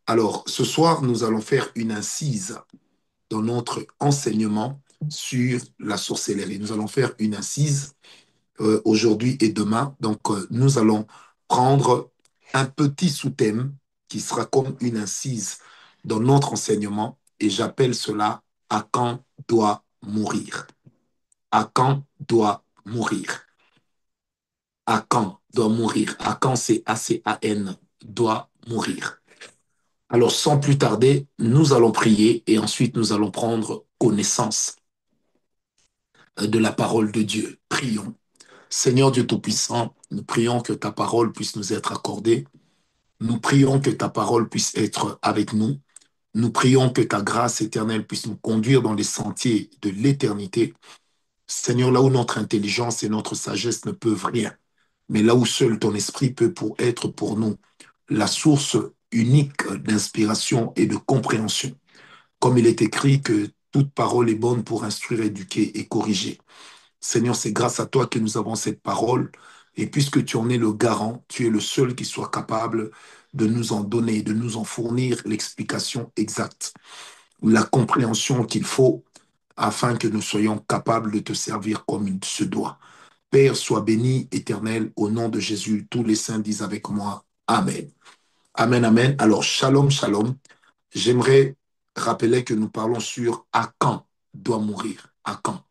Alors, ce soir, nous allons faire une incise dans notre enseignement sur la sorcellerie. Nous allons faire une incise aujourd'hui et demain. Donc, nous allons prendre un petit sous-thème qui sera comme une incise dans notre enseignement et j'appelle cela Akan doit mourir. Akan doit mourir. Akan doit mourir. Akan, c'est A-C-A-N, doit mourir. Alors, sans plus tarder, nous allons prier et ensuite nous allons prendre connaissance de la parole de Dieu. Prions. Seigneur Dieu Tout-Puissant, nous prions que ta parole puisse nous être accordée. Nous prions que ta parole puisse être avec nous. Nous prions que ta grâce éternelle puisse nous conduire dans les sentiers de l'éternité. Seigneur, là où notre intelligence et notre sagesse ne peuvent rien, mais là où seul ton esprit peut être pour nous la source unique d'inspiration et de compréhension. Comme il est écrit que toute parole est bonne pour instruire, éduquer et corriger. Seigneur, c'est grâce à toi que nous avons cette parole. Et puisque tu en es le garant, tu es le seul qui soit capable de nous en donner, de nous en fournir l'explication exacte, la compréhension qu'il faut afin que nous soyons capables de te servir comme il se doit. Père, sois béni, éternel, au nom de Jésus. Tous les saints disent avec moi, Amen. Amen, Amen. Alors, shalom, shalom. J'aimerais rappeler que nous parlons sur Akan doit mourir. Akan.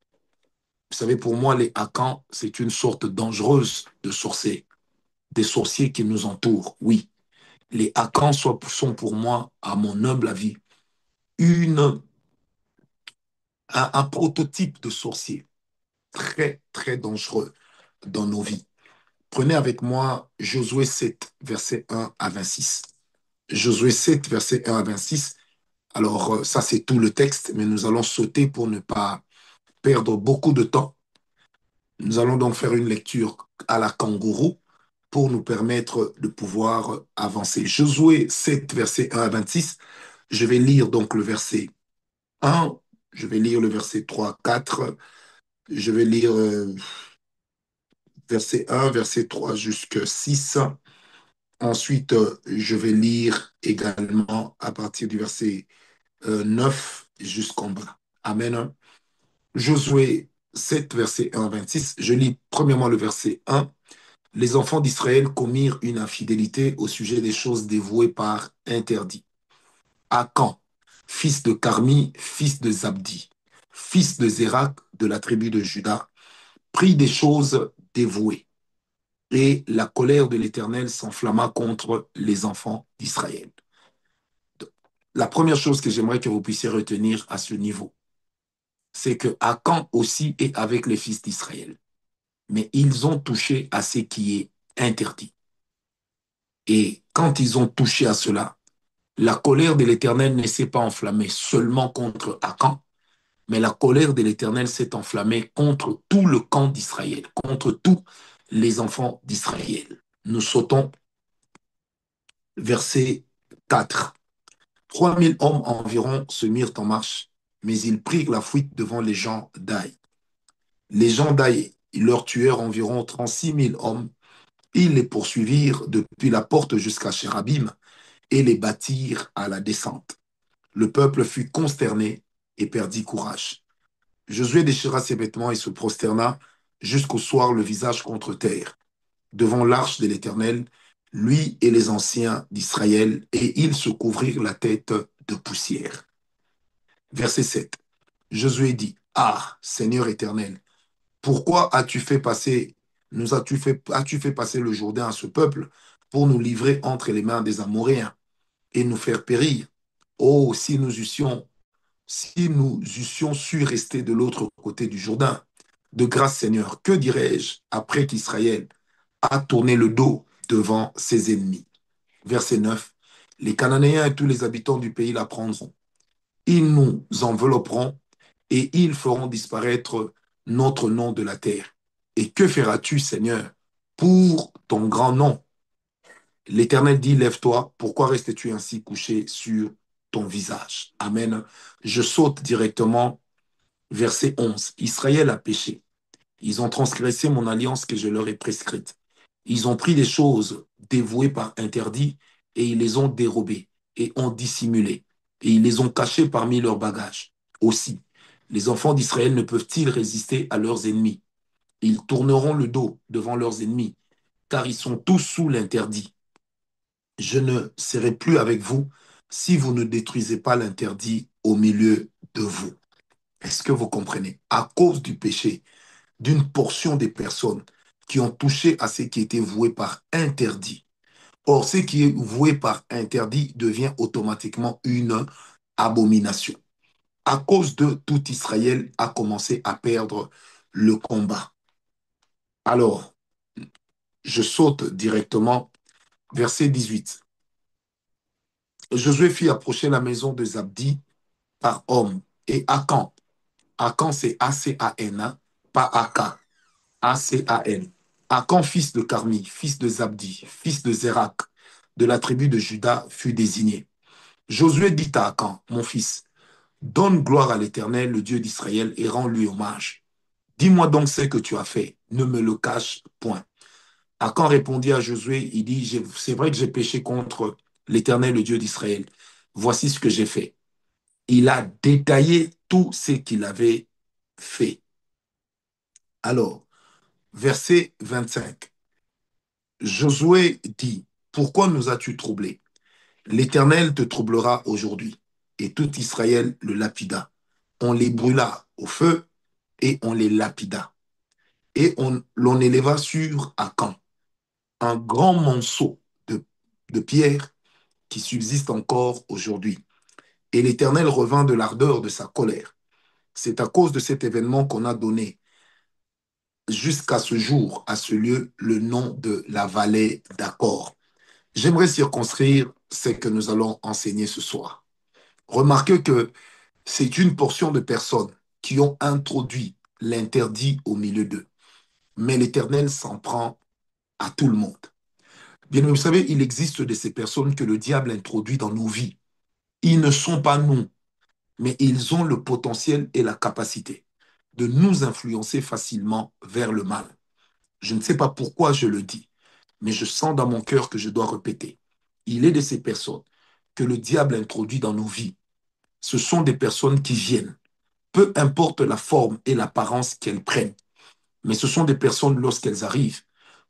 Vous savez, pour moi, les Akans, c'est une sorte dangereuse de sorciers, des sorciers qui nous entourent. Oui, les Akans sont pour moi, à mon humble avis, une, un prototype de sorcier très, très dangereux dans nos vies. Prenez avec moi Josué 7, verset 1 à 26. Josué 7, verset 1 à 26. Alors, ça, c'est tout le texte, mais nous allons sauter pour ne pas perdre beaucoup de temps. Nous allons donc faire une lecture à la kangourou pour nous permettre de pouvoir avancer. Josué 7, verset 1 à 26. Je vais lire donc le verset 1, je vais lire le verset 3, 4, je vais lire verset 1, verset 3 jusqu'à 6. Ensuite, je vais lire également à partir du verset 9 jusqu'en bas. Amen. Josué 7, verset 1 à 26. Je lis premièrement le verset 1. Les enfants d'Israël commirent une infidélité au sujet des choses dévouées par interdit. Akan, fils de Carmi, fils de Zabdi, fils de Zérak de la tribu de Juda, prit des choses dévouées. Et la colère de l'Éternel s'enflamma contre les enfants d'Israël. La première chose que j'aimerais que vous puissiez retenir à ce niveau, c'est que Akan aussi est avec les fils d'Israël. Mais ils ont touché à ce qui est interdit. Et quand ils ont touché à cela, la colère de l'Éternel ne s'est pas enflammée seulement contre Akan, mais la colère de l'Éternel s'est enflammée contre tout le camp d'Israël, contre tous les enfants d'Israël. Nous sautons verset 4. 3000 hommes environ se mirent en marche, mais ils prirent la fuite devant les gens d'Aï. Les gens d'Aï, ils leur tuèrent environ 36 000 hommes. Ils les poursuivirent depuis la porte jusqu'à Chérabim et les battirent à la descente. Le peuple fut consterné et perdit courage. Josué déchira ses vêtements et se prosterna jusqu'au soir le visage contre terre, devant l'arche de l'Éternel, lui et les anciens d'Israël, et ils se couvrirent la tête de poussière. Verset 7. Josué dit, Ah, Seigneur éternel, pourquoi as-tu fait passer le Jourdain à ce peuple pour nous livrer entre les mains des Amoréens et nous faire périr? Oh, si nous eussions su rester de l'autre côté du Jourdain. De grâce, Seigneur, que dirais-je après qu'Israël a tourné le dos devant ses ennemis? Verset 9. Les Cananéens et tous les habitants du pays la prendront. Ils nous envelopperont et ils feront disparaître notre nom de la terre. Et que feras-tu, Seigneur, pour ton grand nom? L'Éternel dit, lève-toi, pourquoi restes-tu ainsi couché sur ton visage? Amen. Je saute directement, verset 11. Israël a péché. Ils ont transgressé mon alliance que je leur ai prescrite. Ils ont pris des choses dévouées par interdit et ils les ont dérobées. et ont dissimulé. Et ils les ont cachés parmi leurs bagages. Aussi, les enfants d'Israël ne peuvent-ils résister à leurs ennemis? Ils tourneront le dos devant leurs ennemis, car ils sont tous sous l'interdit. Je ne serai plus avec vous si vous ne détruisez pas l'interdit au milieu de vous. Est-ce que vous comprenez? À cause du péché d'une portion des personnes qui ont touché à ce qui était voué par interdit. Or, ce qui est voué par interdit devient automatiquement une abomination. À cause de tout Israël a commencé à perdre le combat. Alors, je saute directement, verset 18. Josué fit approcher la maison de Zabdi par homme et Akan. Akan, c'est A-C-A-N, hein, pas Aka. A-C-A-N. Akan, fils de Carmi, fils de Zabdi, fils de Zérak, de la tribu de Juda, fut désigné. Josué dit à Akan, mon fils, donne gloire à l'Éternel, le Dieu d'Israël, et rends-lui hommage. Dis-moi donc ce que tu as fait, ne me le cache point. Akan répondit à Josué, il dit, c'est vrai que j'ai péché contre l'Éternel, le Dieu d'Israël. Voici ce que j'ai fait. Il a détaillé tout ce qu'il avait fait. Alors, verset 25. Josué dit, pourquoi nous as-tu troublés? L'Éternel te troublera aujourd'hui. Et tout Israël le lapida. On les brûla au feu et on les lapida. Et l'on éleva sur Akan un grand monceau de pierre qui subsiste encore aujourd'hui. Et l'Éternel revint de l'ardeur de sa colère. C'est à cause de cet événement qu'on a donné jusqu'à ce jour, à ce lieu, le nom de la vallée d'Accord. J'aimerais circonscrire ce que nous allons enseigner ce soir. Remarquez que c'est une portion de personnes qui ont introduit l'interdit au milieu d'eux. Mais l'Éternel s'en prend à tout le monde. Bien, vous savez, il existe de ces personnes que le diable introduit dans nos vies. Ils ne sont pas nous, mais ils ont le potentiel et la capacité de nous influencer facilement vers le mal. Je ne sais pas pourquoi je le dis, mais je sens dans mon cœur que je dois répéter. Il est de ces personnes que le diable introduit dans nos vies. Ce sont des personnes qui viennent, peu importe la forme et l'apparence qu'elles prennent, mais ce sont des personnes, lorsqu'elles arrivent,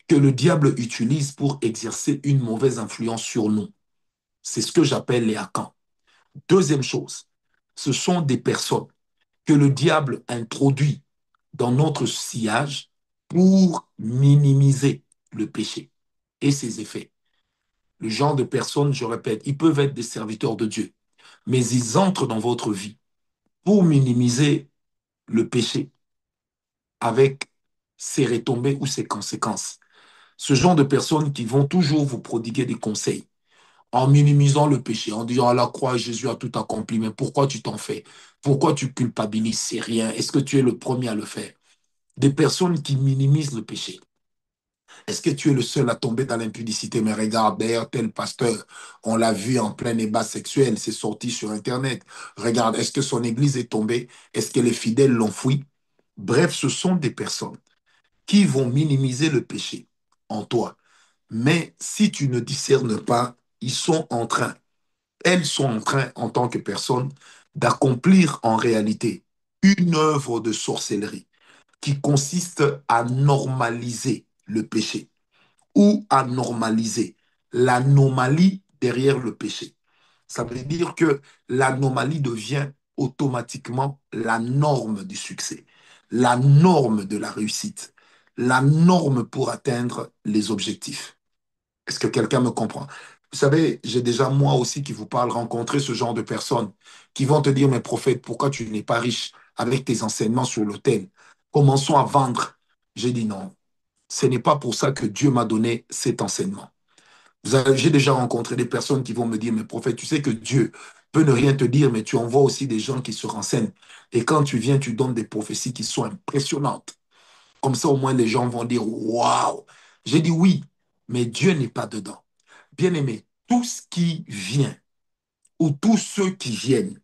que le diable utilise pour exercer une mauvaise influence sur nous. C'est ce que j'appelle les hackants. Deuxième chose, ce sont des personnes que le diable introduit dans notre sillage pour minimiser le péché et ses effets. Le genre de personnes, je répète, ils peuvent être des serviteurs de Dieu, mais ils entrent dans votre vie pour minimiser le péché avec ses retombées ou ses conséquences. Ce genre de personnes qui vont toujours vous prodiguer des conseils en minimisant le péché, en disant à la croix, Jésus a tout accompli, mais pourquoi tu t'en fais? Pourquoi tu culpabilises? C'est rien. Est-ce que tu es le premier à le faire? Des personnes qui minimisent le péché. Est-ce que tu es le seul à tomber dans l'impudicité? Mais regarde, d'ailleurs, tel pasteur, on l'a vu en plein débat sexuel, c'est sorti sur Internet. Regarde, est-ce que son église est tombée? Est-ce que les fidèles l'ont fui? Bref, ce sont des personnes qui vont minimiser le péché en toi. Mais si tu ne discernes pas, elles sont en train, en tant que personne, d'accomplir en réalité une œuvre de sorcellerie qui consiste à normaliser le péché ou à normaliser l'anomalie derrière le péché. Ça veut dire que l'anomalie devient automatiquement la norme du succès, la norme de la réussite, la norme pour atteindre les objectifs. Est-ce que quelqu'un me comprend? Vous savez, j'ai déjà moi aussi qui vous parle rencontré ce genre de personnes qui vont te dire, mais prophète, pourquoi tu n'es pas riche avec tes enseignements sur l'autel? Commençons à vendre. J'ai dit non, ce n'est pas pour ça que Dieu m'a donné cet enseignement. J'ai déjà rencontré des personnes qui vont me dire, mais prophète, tu sais que Dieu peut ne rien te dire, mais tu envoies aussi des gens qui se renseignent. Et quand tu viens, tu donnes des prophéties qui sont impressionnantes. Comme ça, au moins, les gens vont dire, waouh! J'ai dit oui, mais Dieu n'est pas dedans. Bien-aimé, tout ce qui vient ou tous ceux qui viennent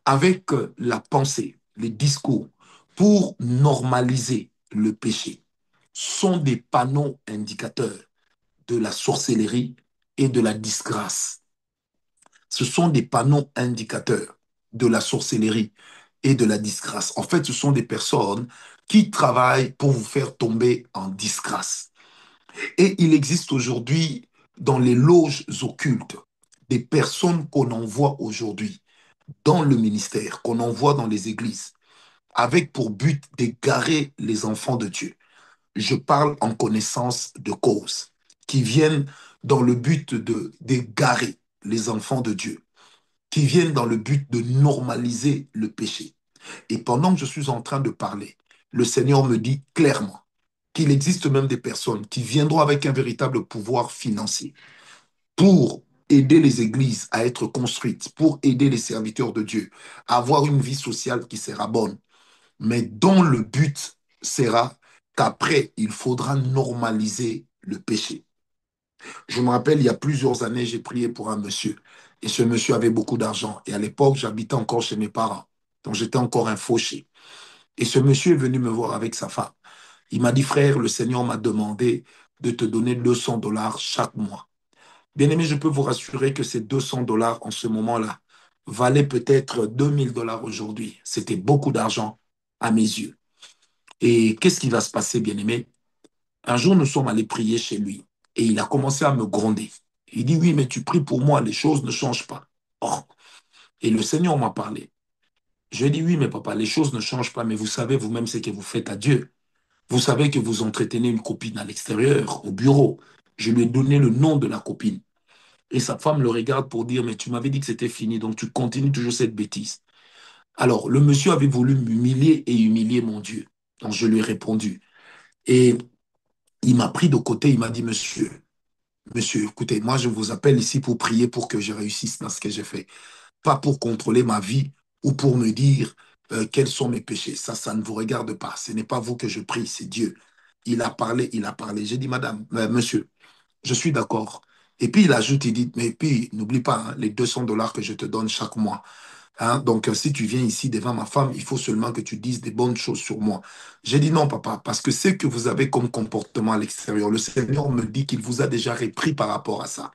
avec la pensée, les discours, pour normaliser le péché, sont des panneaux indicateurs de la sorcellerie et de la disgrâce. Ce sont des panneaux indicateurs de la sorcellerie et de la disgrâce. En fait, ce sont des personnes qui travaillent pour vous faire tomber en disgrâce. Et il existe aujourd'hui dans les loges occultes des personnes qu'on envoie aujourd'hui dans le ministère, qu'on envoie dans les églises, avec pour but d'égarer les enfants de Dieu. Je parle en connaissance de cause, qui viennent dans le but de d'égarer les enfants de Dieu, qui viennent dans le but de normaliser le péché. Et pendant que je suis en train de parler, le Seigneur me dit clairement qu'il existe même des personnes qui viendront avec un véritable pouvoir financier pour aider les églises à être construites, pour aider les serviteurs de Dieu à avoir une vie sociale qui sera bonne, mais dont le but sera qu'après, il faudra normaliser le péché. Je me rappelle, il y a plusieurs années, j'ai prié pour un monsieur. Et ce monsieur avait beaucoup d'argent. Et à l'époque, j'habitais encore chez mes parents. Donc, j'étais encore un fauché. Et ce monsieur est venu me voir avec sa femme. Il m'a dit, frère, le Seigneur m'a demandé de te donner 200 dollars chaque mois. Bien aimé, je peux vous rassurer que ces 200 dollars en ce moment-là valaient peut-être 2000 dollars aujourd'hui. C'était beaucoup d'argent à mes yeux. Et qu'est-ce qui va se passer, bien aimé? Un jour, nous sommes allés prier chez lui et il a commencé à me gronder. Il dit, oui, mais tu pries pour moi, les choses ne changent pas. Oh. Et le Seigneur m'a parlé. Je lui ai dit, oui, mais papa, les choses ne changent pas, mais vous savez vous-même ce que vous faites à Dieu. Vous savez que vous entretenez une copine à l'extérieur, au bureau. Je lui ai donné le nom de la copine. Et sa femme le regarde pour dire, mais tu m'avais dit que c'était fini, donc tu continues toujours cette bêtise. Alors, le monsieur avait voulu m'humilier et humilier mon Dieu. Donc, je lui ai répondu. Et il m'a pris de côté, il m'a dit, monsieur, écoutez, moi, je vous appelle ici pour prier pour que je réussisse dans ce que j'ai fait. Pas pour contrôler ma vie ou pour me dire quels sont mes péchés. Ça ne vous regarde pas. Ce n'est pas vous que je prie, c'est Dieu. Il a parlé, il a parlé. J'ai dit, madame, monsieur, je suis d'accord. Et puis il ajoute, il dit, mais puis n'oublie pas hein, les 200 dollars que je te donne chaque mois. Hein, donc si tu viens ici devant ma femme, il faut seulement que tu dises des bonnes choses sur moi. J'ai dit non, papa, parce que c'est que vous avez comme comportement à l'extérieur. Le Seigneur me dit qu'il vous a déjà repris par rapport à ça.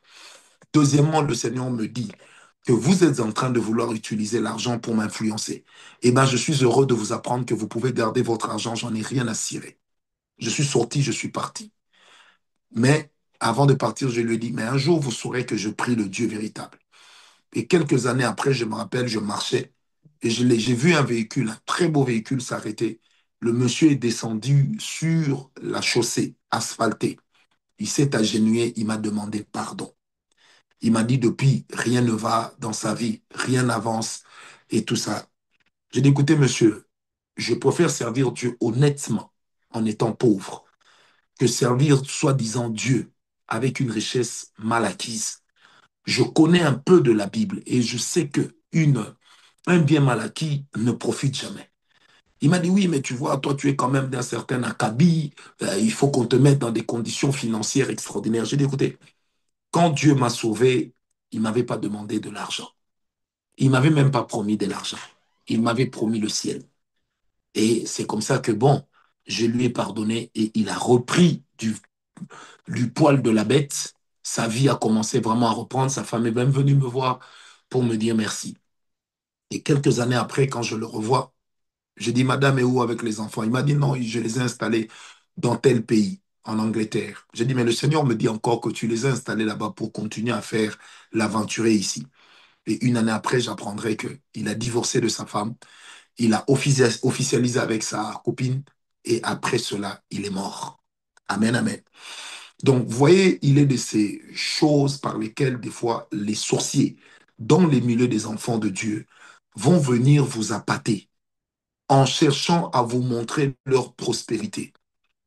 Deuxièmement, le Seigneur me dit que vous êtes en train de vouloir utiliser l'argent pour m'influencer. Eh bien, je suis heureux de vous apprendre que vous pouvez garder votre argent, j'en ai rien à cirer. Je suis sorti, je suis parti. Mais avant de partir, je lui ai dit, mais un jour, vous saurez que je prie le Dieu véritable. Et quelques années après, je me rappelle, je marchais et j'ai vu un véhicule, un très beau véhicule s'arrêter. Le monsieur est descendu sur la chaussée asphaltée. Il s'est agenouillé, il m'a demandé pardon. Il m'a dit depuis, rien ne va dans sa vie, rien n'avance et tout ça. J'ai dit, écoutez, monsieur, je préfère servir Dieu honnêtement en étant pauvre que servir soi-disant Dieu avec une richesse mal acquise. Je connais un peu de la Bible et je sais que un bien mal acquis ne profite jamais. Il m'a dit, oui, mais tu vois, toi, tu es quand même d'un certain acabit, il faut qu'on te mette dans des conditions financières extraordinaires. J'ai dit, écoutez, quand Dieu m'a sauvé, il ne m'avait pas demandé de l'argent. Il ne m'avait même pas promis de l'argent. Il m'avait promis le ciel. Et c'est comme ça que, bon, je lui ai pardonné et il a repris du poil de la bête. Sa vie a commencé vraiment à reprendre. Sa femme est même venue me voir pour me dire merci. Et quelques années après, quand je le revois, je dis, Madame est où avec les enfants? Il m'a dit, non, je les ai installés dans tel pays, en Angleterre. J'ai dit, mais le Seigneur me dit encore que tu les as installés là-bas pour continuer à faire l'aventuré ici. Et une année après, j'apprendrai qu'il a divorcé de sa femme, il a officialisé avec sa copine, et après cela, il est mort. Amen, amen. Donc, vous voyez, il est de ces choses par lesquelles, des fois, les sorciers, dans les milieux des enfants de Dieu, vont venir vous appâter en cherchant à vous montrer leur prospérité,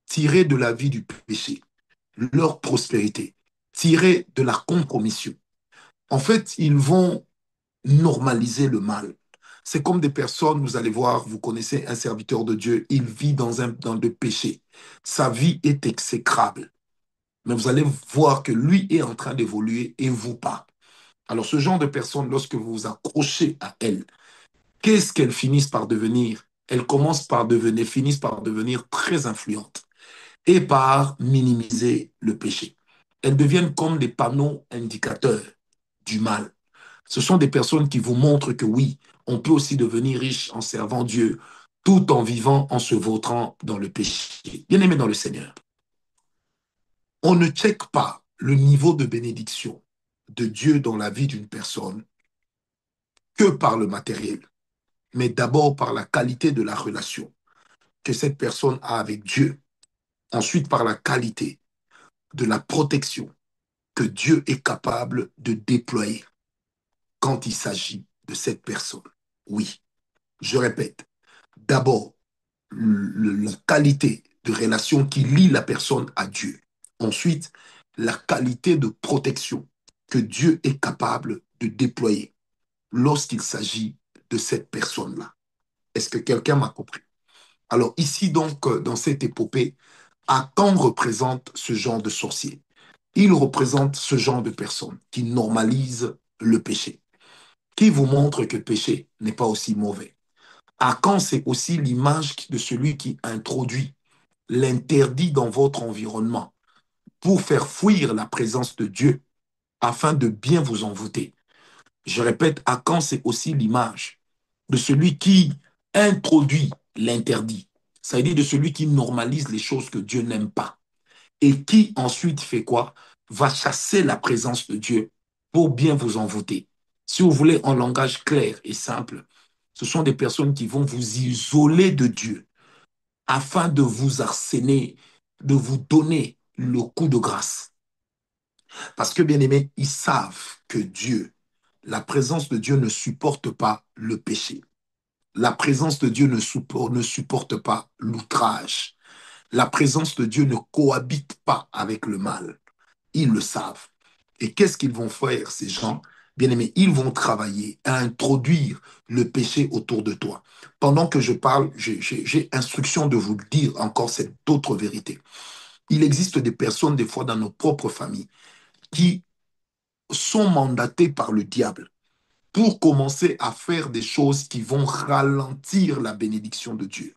tirer de la vie du péché, leur prospérité, tirer de la compromission. En fait, ils vont normaliser le mal. C'est comme des personnes, vous allez voir, vous connaissez un serviteur de Dieu, il vit dans le péché. Sa vie est exécrable. Mais vous allez voir que lui est en train d'évoluer et vous pas. Alors ce genre de personnes, lorsque vous vous accrochez à elles, qu'est-ce qu'elles finissent par devenir? Elles commencent par devenir, finissent par devenir très influentes et par minimiser le péché. Elles deviennent comme des panneaux indicateurs du mal. Ce sont des personnes qui vous montrent que oui, on peut aussi devenir riche en servant Dieu tout en vivant, en se vautrant dans le péché. Bien-aimé dans le Seigneur, on ne check pas le niveau de bénédiction de Dieu dans la vie d'une personne que par le matériel, mais d'abord par la qualité de la relation que cette personne a avec Dieu, ensuite par la qualité de la protection que Dieu est capable de déployer quand il s'agit de cette personne. Oui, je répète, d'abord la qualité de relation qui lie la personne à Dieu. Ensuite, la qualité de protection que Dieu est capable de déployer lorsqu'il s'agit de cette personne-là. Est-ce que quelqu'un m'a compris? Alors ici donc, dans cette épopée, Akan représente ce genre de sorcier. Il représente ce genre de personne qui normalise le péché, qui vous montre que le péché n'est pas aussi mauvais. Akan, c'est aussi l'image de celui qui introduit l'interdit dans votre environnement pour faire fuir la présence de Dieu afin de bien vous envoûter. Je répète, Akan, c'est aussi l'image de celui qui introduit l'interdit. Ça veut dire de celui qui normalise les choses que Dieu n'aime pas et qui ensuite fait quoi? Va chasser la présence de Dieu pour bien vous envoûter. Si vous voulez en langage clair et simple, ce sont des personnes qui vont vous isoler de Dieu afin de vous arsener, de vous donner le coup de grâce. Parce que, bien aimé, ils savent que Dieu, la présence de Dieu ne supporte pas le péché. La présence de Dieu ne supporte pas l'outrage. La présence de Dieu ne cohabite pas avec le mal. Ils le savent. Et qu'est-ce qu'ils vont faire, ces gens? Bien aimés, ils vont travailler à introduire le péché autour de toi. Pendant que je parle, j'ai instruction de vous dire encore cette autre vérité. Il existe des personnes, des fois, dans nos propres familles, qui sont mandatées par le diable pour commencer à faire des choses qui vont ralentir la bénédiction de Dieu,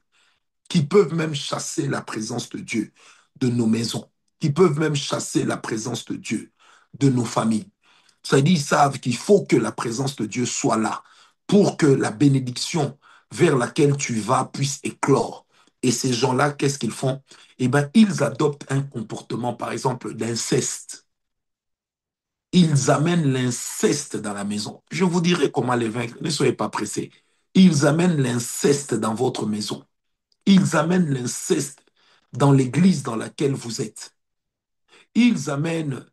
qui peuvent même chasser la présence de Dieu de nos maisons, qui peuvent même chasser la présence de Dieu de nos familles. Ça dit, ils savent qu'il faut que la présence de Dieu soit là pour que la bénédiction vers laquelle tu vas puisse éclore. Et ces gens-là, qu'est-ce qu'ils font? Eh bien, ils adoptent un comportement, par exemple, d'inceste. Ils amènent l'inceste dans la maison. Je vous dirai comment les vaincre. Ne soyez pas pressés. Ils amènent l'inceste dans votre maison. Ils amènent l'inceste dans l'église dans laquelle vous êtes. Ils amènent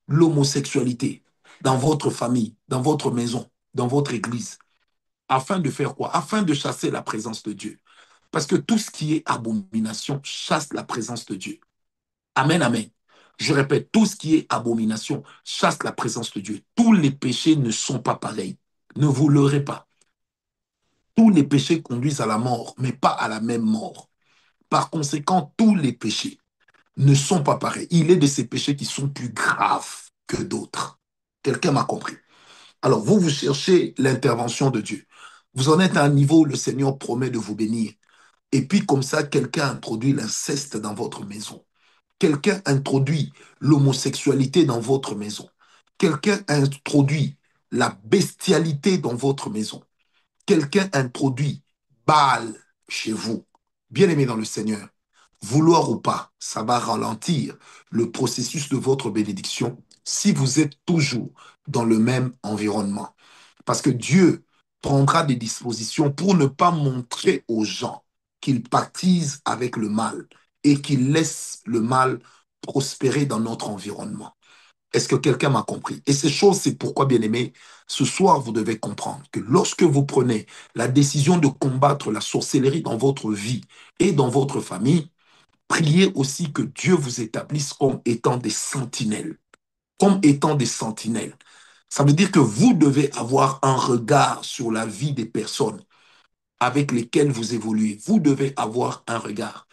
l'homosexualité dans votre famille, dans votre maison, dans votre église. Afin de faire quoi? Afin de chasser la présence de Dieu. Parce que tout ce qui est abomination chasse la présence de Dieu. Amen, amen. Je répète, tout ce qui est abomination chasse la présence de Dieu. Tous les péchés ne sont pas pareils. Ne vous leurrez pas. Tous les péchés conduisent à la mort, mais pas à la même mort. Par conséquent, tous les péchés ne sont pas pareils. Il est de ces péchés qui sont plus graves que d'autres. Quelqu'un m'a compris. Alors, vous cherchez l'intervention de Dieu. Vous en êtes à un niveau où le Seigneur promet de vous bénir. Et puis, comme ça, quelqu'un introduit l'inceste dans votre maison. Quelqu'un introduit l'homosexualité dans votre maison. Quelqu'un introduit la bestialité dans votre maison. Quelqu'un introduit Baal chez vous. Bien-aimé dans le Seigneur, vouloir ou pas, ça va ralentir le processus de votre bénédiction si vous êtes toujours dans le même environnement. Parce que Dieu prendra des dispositions pour ne pas montrer aux gens qu'ils pactisent avec le mal et qu'ils laissent le mal prospérer dans notre environnement. Est-ce que quelqu'un m'a compris? Et ces choses, c'est pourquoi, bien aimé, ce soir, vous devez comprendre que lorsque vous prenez la décision de combattre la sorcellerie dans votre vie et dans votre famille, priez aussi que Dieu vous établisse comme étant des sentinelles. Comme étant des sentinelles. Ça veut dire que vous devez avoir un regard sur la vie des personnes avec lesquelles vous évoluez. Vous devez avoir un regard.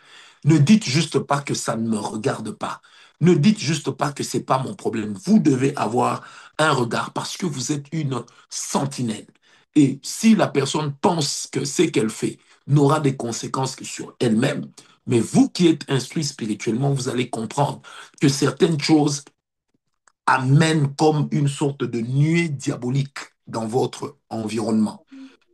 Ne dites juste pas que ça ne me regarde pas. Ne dites juste pas que c'est pas mon problème. Vous devez avoir un regard parce que vous êtes une sentinelle. Et si la personne pense que ce qu'elle fait n'aura des conséquences que sur elle-même, mais vous qui êtes instruit spirituellement, vous allez comprendre que certaines choses amènent comme une sorte de nuée diabolique dans votre environnement,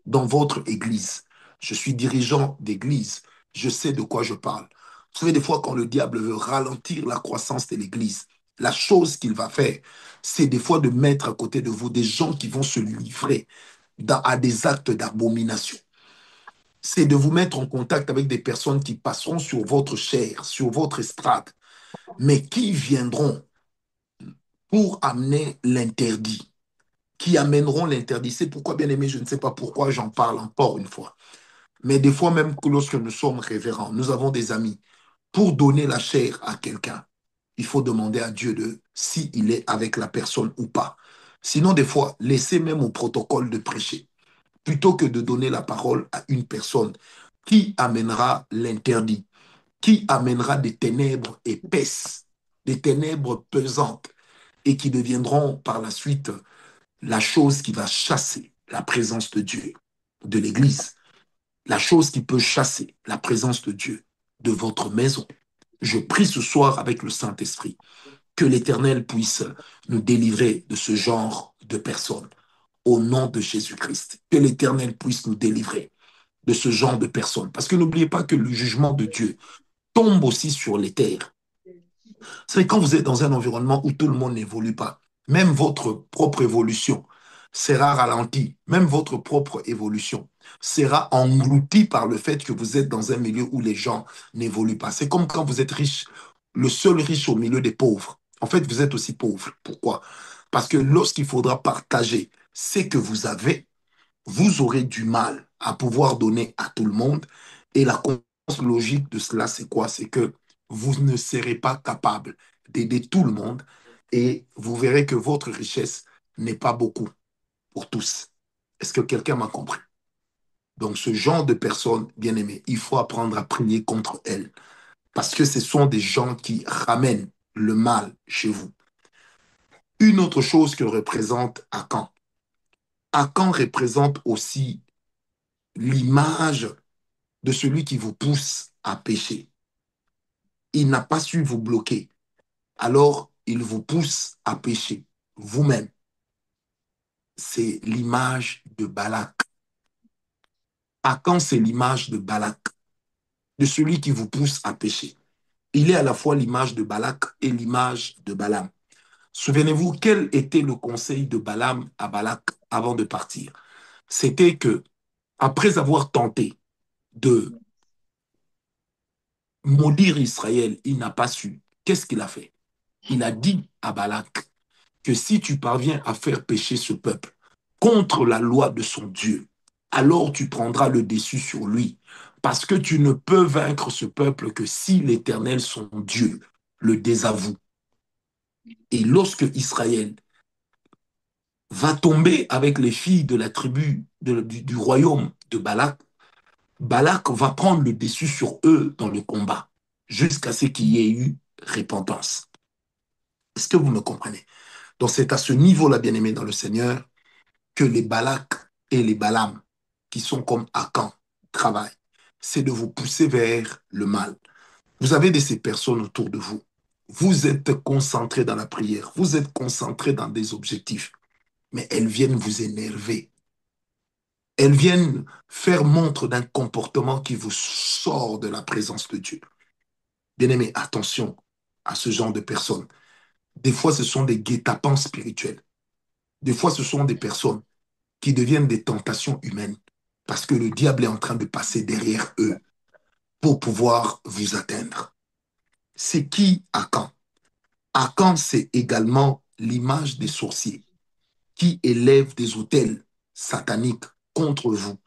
dans votre église. Je suis dirigeant d'église. Je sais de quoi je parle. Vous savez, des fois, quand le diable veut ralentir la croissance de l'église, la chose qu'il va faire, c'est des fois de mettre à côté de vous des gens qui vont se livrer à des actes d'abomination. C'est de vous mettre en contact avec des personnes qui passeront sur votre chair, sur votre estrade, mais qui viendront pour amener l'interdit, qui amèneront l'interdit. C'est pourquoi, bien aimé, je ne sais pas pourquoi j'en parle encore une fois. Mais des fois, même que lorsque nous sommes révérends, nous avons des amis. Pour donner la chair à quelqu'un, il faut demander à Dieu de s'il est avec la personne ou pas. Sinon, des fois, laissez même au protocole de prêcher, plutôt que de donner la parole à une personne qui amènera l'interdit, qui amènera des ténèbres épaisses, des ténèbres pesantes, et qui deviendront par la suite la chose qui va chasser la présence de Dieu, de l'Église, la chose qui peut chasser la présence de Dieu de votre maison. Je prie ce soir avec le Saint-Esprit que l'Éternel puisse nous délivrer de ce genre de personnes au nom de Jésus-Christ. Que l'Éternel puisse nous délivrer de ce genre de personnes. Parce que n'oubliez pas que le jugement de Dieu tombe aussi sur les terres. C'est quand vous êtes dans un environnement où tout le monde n'évolue pas, même votre propre évolution sera ralentie, même votre propre évolution sera engloutie par le fait que vous êtes dans un milieu où les gens n'évoluent pas. C'est comme quand vous êtes riche, le seul riche au milieu des pauvres. En fait, vous êtes aussi pauvre. Pourquoi? Parce que lorsqu'il faudra partager ce que vous avez, vous aurez du mal à pouvoir donner à tout le monde. Et la conséquence logique de cela, c'est quoi? C'est que vous ne serez pas capable d'aider tout le monde et vous verrez que votre richesse n'est pas beaucoup pour tous. Est-ce que quelqu'un m'a compris? Donc, ce genre de personnes, bien aimées, il faut apprendre à prier contre elles parce que ce sont des gens qui ramènent le mal chez vous. Une autre chose que représente Akan. Akan représente aussi l'image de celui qui vous pousse à pécher. Il n'a pas su vous bloquer. Alors, il vous pousse à pécher vous-même. C'est l'image de Balak. Akan, c'est l'image de Balak, de celui qui vous pousse à pécher. Il est à la fois l'image de Balak et l'image de Balaam. Souvenez-vous, quel était le conseil de Balaam à Balak avant de partir? C'était que, après avoir tenté de maudire Israël, il n'a pas su. Qu'est-ce qu'il a fait? Il a dit à Balak que si tu parviens à faire pécher ce peuple contre la loi de son Dieu, alors tu prendras le dessus sur lui. Parce que tu ne peux vaincre ce peuple que si l'Éternel, son Dieu, le désavoue. Et lorsque Israël va tomber avec les filles de la tribu du royaume de Balak, Balak va prendre le dessus sur eux dans le combat, jusqu'à ce qu'il y ait eu repentance. Est-ce que vous me comprenez? Donc c'est à ce niveau-là, bien-aimé dans le Seigneur, que les Balak et les Balaam, qui sont comme Akan, travaillent. C'est de vous pousser vers le mal. Vous avez de ces personnes autour de vous. Vous êtes concentrés dans la prière. Vous êtes concentrés dans des objectifs. Mais elles viennent vous énerver. Elles viennent faire montre d'un comportement qui vous sort de la présence de Dieu. Bien-aimé, attention à ce genre de personnes. Des fois, ce sont des guet-apens spirituels. Des fois, ce sont des personnes qui deviennent des tentations humaines parce que le diable est en train de passer derrière eux pour pouvoir vous atteindre. C'est qui Akan? Akan, c'est également l'image des sorciers qui élèvent des autels sataniques contre vous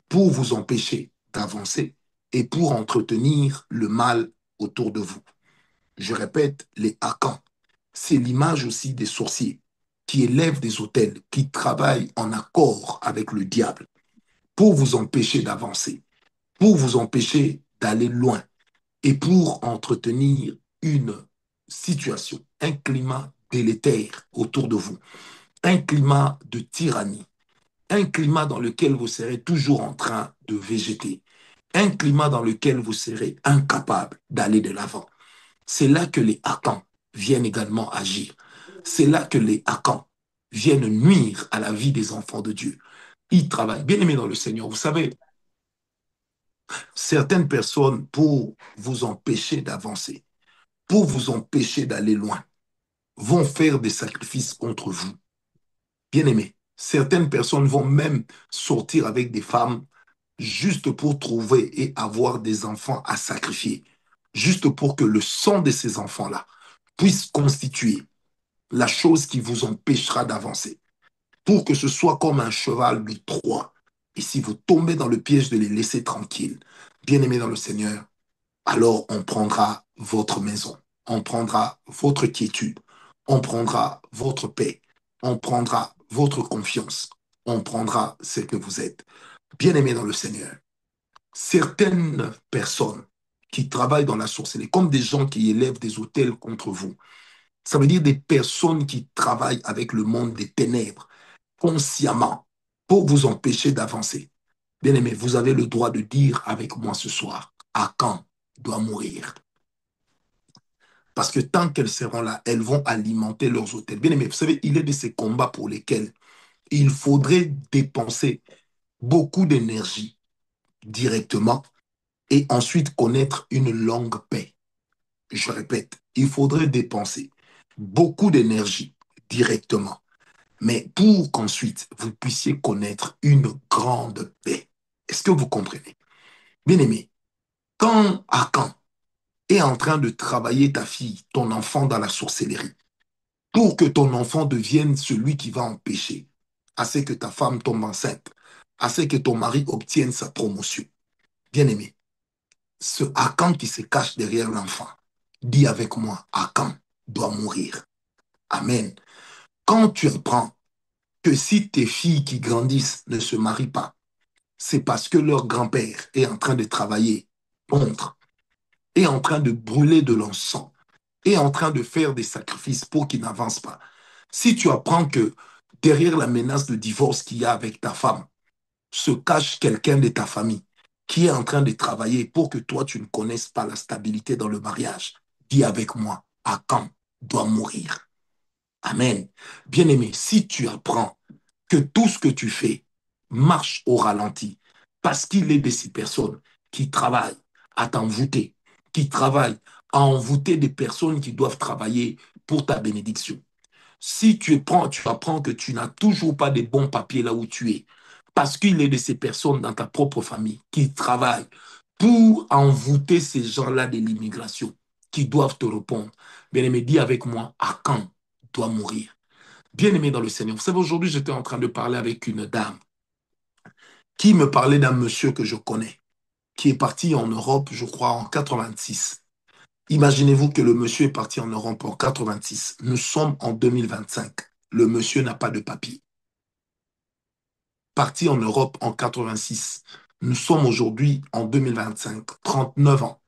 pour vous empêcher d'avancer et pour entretenir le mal autour de vous. Je répète, les Akans, c'est l'image aussi des sorciers qui élèvent des autels, qui travaillent en accord avec le diable pour vous empêcher d'avancer, pour vous empêcher d'aller loin et pour entretenir une situation, un climat délétère autour de vous, un climat de tyrannie, un climat dans lequel vous serez toujours en train de végéter, un climat dans lequel vous serez incapable d'aller de l'avant. C'est là que les Akans viennent également agir. C'est là que les Akans viennent nuire à la vie des enfants de Dieu. Ils travaillent. Bien aimés dans le Seigneur, vous savez, certaines personnes, pour vous empêcher d'avancer, pour vous empêcher d'aller loin, vont faire des sacrifices contre vous. Bien aimés, certaines personnes vont même sortir avec des femmes juste pour trouver et avoir des enfants à sacrifier, juste pour que le sang de ces enfants-là puisse constituer la chose qui vous empêchera d'avancer, pour que ce soit comme un cheval de Troie. Et si vous tombez dans le piège de les laisser tranquilles, bien aimés dans le Seigneur, alors on prendra votre maison, on prendra votre quiétude, on prendra votre paix, on prendra votre confiance, on prendra ce que vous êtes. Bien aimés dans le Seigneur, certaines personnes qui travaillent dans la sorcellerie, comme des gens qui élèvent des autels contre vous, ça veut dire des personnes qui travaillent avec le monde des ténèbres consciemment pour vous empêcher d'avancer. Bien aimé, vous avez le droit de dire avec moi ce soir, Akan doit mourir. Parce que tant qu'elles seront là, elles vont alimenter leurs hôtels. Bien aimé, vous savez, il est de ces combats pour lesquels il faudrait dépenser beaucoup d'énergie directement et ensuite connaître une longue paix. Je répète, il faudrait dépenser beaucoup d'énergie directement, mais pour qu'ensuite vous puissiez connaître une grande paix. Est-ce que vous comprenez? Bien aimé, quand Akan est en train de travailler ta fille, ton enfant dans la sorcellerie, pour que ton enfant devienne celui qui va empêcher, à ce que ta femme tombe enceinte, à ce que ton mari obtienne sa promotion. Bien aimé, ce Akan qui se cache derrière l'enfant, dis avec moi, Akan doit mourir. Amen. Quand tu apprends que si tes filles qui grandissent ne se marient pas, c'est parce que leur grand-père est en train de travailler contre, est en train de brûler de l'encens, est en train de faire des sacrifices pour qu'ils n'avancent pas. Si tu apprends que derrière la menace de divorce qu'il y a avec ta femme, se cache quelqu'un de ta famille qui est en train de travailler pour que toi, tu ne connaisses pas la stabilité dans le mariage, dis avec moi, Akan doit mourir. Amen. Bien-aimé, si tu apprends que tout ce que tu fais marche au ralenti, parce qu'il est de ces personnes qui travaillent à t'envoûter, qui travaillent à envoûter des personnes qui doivent travailler pour ta bénédiction. Si tu apprends que tu n'as toujours pas de bons papiers là où tu es, parce qu'il est de ces personnes dans ta propre famille qui travaillent pour envoûter ces gens-là de l'immigration, qui doivent te répondre. Bien-aimé, dis avec moi, à quand doit mourir? Bien-aimé dans le Seigneur. Vous savez, aujourd'hui, j'étais en train de parler avec une dame qui me parlait d'un monsieur que je connais, qui est parti en Europe, je crois, en 86. Imaginez-vous que le monsieur est parti en Europe en 86. Nous sommes en 2025. Le monsieur n'a pas de papier. Parti en Europe en 86. Nous sommes aujourd'hui en 2025, 39 ans.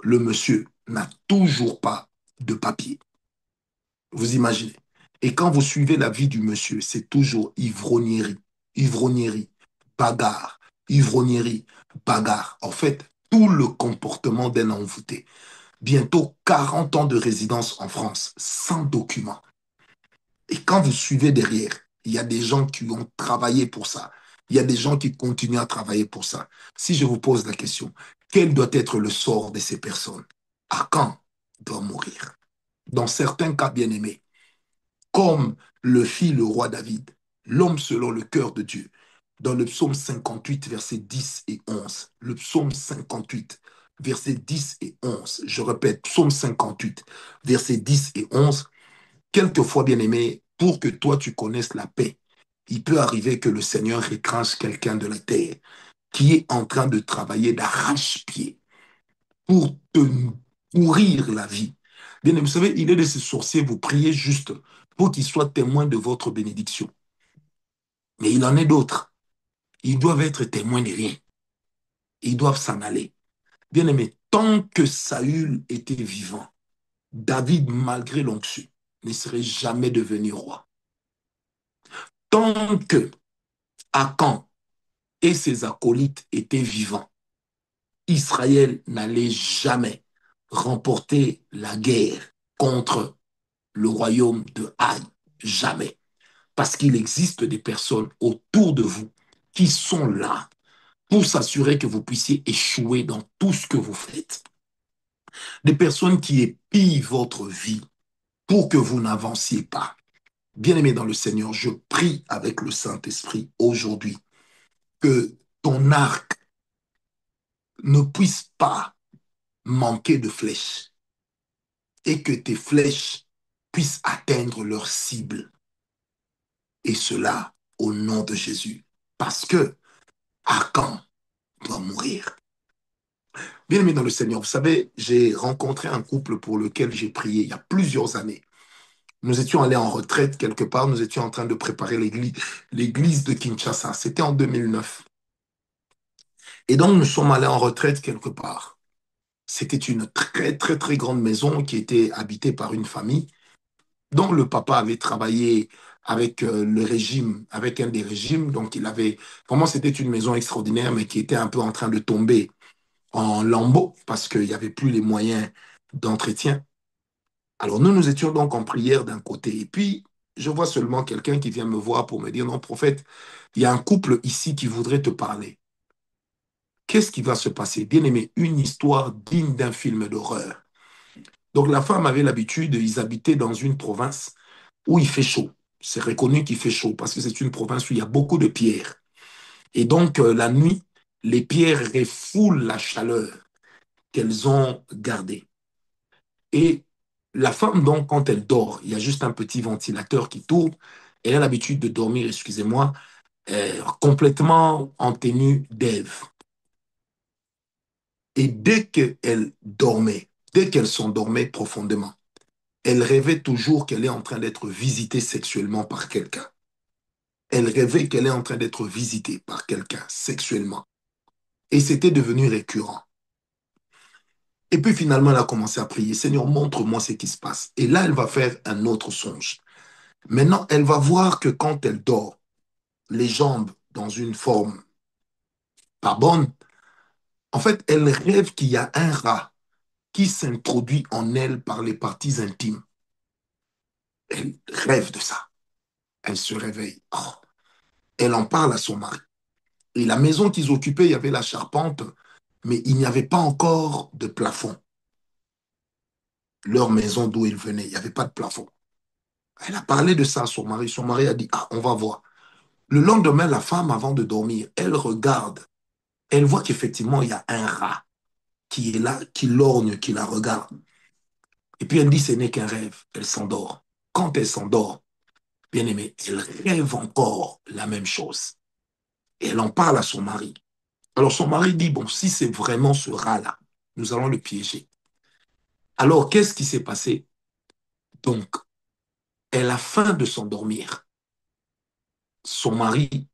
Le monsieur n'a toujours pas de papier. Vous imaginez. Et quand vous suivez la vie du monsieur, c'est toujours ivrognerie, ivrognerie, bagarre, ivrognerie, bagarre. En fait, tout le comportement d'un envoûté. Bientôt 40 ans de résidence en France, sans document. Et quand vous suivez derrière, il y a des gens qui ont travaillé pour ça. Il y a des gens qui continuent à travailler pour ça. Si je vous pose la question, quel doit être le sort de ces personnes? À quand doit mourir? Dans certains cas bien aimés, comme le fit le roi David, l'homme selon le cœur de Dieu. Dans le psaume 58, versets 10 et 11. Le psaume 58, versets 10 et 11. Je répète, psaume 58, versets 10 et 11. Quelquefois, bien-aimé, pour que toi tu connaisses la paix, il peut arriver que le Seigneur étrange quelqu'un de la terre qui est en train de travailler d'arrache-pied pour te pourrir la vie. Bien, vous savez, il est de ces sorciers, vous priez juste pour qu'ils soient témoins de votre bénédiction. Mais il en est d'autres. Ils doivent être témoins de rien. Ils doivent s'en aller. Bien aimé, tant que Saül était vivant, David, malgré l'onction, ne serait jamais devenu roi. Tant que Akan et ses acolytes étaient vivants, Israël n'allait jamais remporter la guerre contre le royaume de Haï. Jamais. Parce qu'il existe des personnes autour de vous qui sont là pour s'assurer que vous puissiez échouer dans tout ce que vous faites. Des personnes qui épient votre vie pour que vous n'avanciez pas. Bien-aimé dans le Seigneur, je prie avec le Saint-Esprit aujourd'hui que ton arc ne puisse pas manquer de flèches et que tes flèches puissent atteindre leur cible. Et cela au nom de Jésus. Parce que Arcan doit mourir. Bien-aimé dans le Seigneur, vous savez, j'ai rencontré un couple pour lequel j'ai prié il y a plusieurs années. Nous étions allés en retraite quelque part, nous étions en train de préparer l'église de Kinshasa. C'était en 2009. Et donc, nous sommes allés en retraite quelque part. C'était une très, très, très grande maison qui était habitée par une famille dont le papa avait travaillé avec le régime, avec un des régimes. Donc, il avait, vraiment, c'était une maison extraordinaire, mais qui était un peu en train de tomber en lambeaux parce qu'il n'y avait plus les moyens d'entretien. Alors, nous étions donc en prière d'un côté. Et puis, je vois seulement quelqu'un qui vient me voir pour me dire, non, prophète, il y a un couple ici qui voudrait te parler. Qu'est-ce qui va se passer? Bien aimé, une histoire digne d'un film d'horreur. Donc la femme avait l'habitude, ils habitaient dans une province où il fait chaud. C'est reconnu qu'il fait chaud parce que c'est une province où il y a beaucoup de pierres. Et donc la nuit, les pierres refoulent la chaleur qu'elles ont gardée. Et la femme, donc, quand elle dort, il y a juste un petit ventilateur qui tourne. Elle a l'habitude de dormir, excusez-moi, complètement en tenue d'Ève. Et dès qu'elle dormait, dès qu'elle s'endormait profondément, elle rêvait toujours qu'elle est en train d'être visitée sexuellement par quelqu'un. Elle rêvait qu'elle est en train d'être visitée par quelqu'un sexuellement. Et c'était devenu récurrent. Et puis finalement, elle a commencé à prier, Seigneur, montre-moi ce qui se passe. Et là, elle va faire un autre songe. Maintenant, elle va voir que quand elle dort, les jambes dans une forme pas bonne, en fait, elle rêve qu'il y a un rat qui s'introduit en elle par les parties intimes. Elle rêve de ça. Elle se réveille. Oh. Elle en parle à son mari. Et la maison qu'ils occupaient, il y avait la charpente, mais il n'y avait pas encore de plafond. Leur maison d'où ils venaient, il n'y avait pas de plafond. Elle a parlé de ça à son mari. Son mari a dit, ah, on va voir. Le lendemain, la femme, avant de dormir, elle regarde. Elle voit qu'effectivement, il y a un rat qui est là, qui lorgne, qui la regarde. Et puis elle dit, ce n'est qu'un rêve. Elle s'endort. Quand elle s'endort, bien aimée, elle rêve encore la même chose. Et elle en parle à son mari. Alors son mari dit, bon, si c'est vraiment ce rat-là, nous allons le piéger. Alors, qu'est-ce qui s'est passé? Donc, elle a faim de s'endormir. Son mari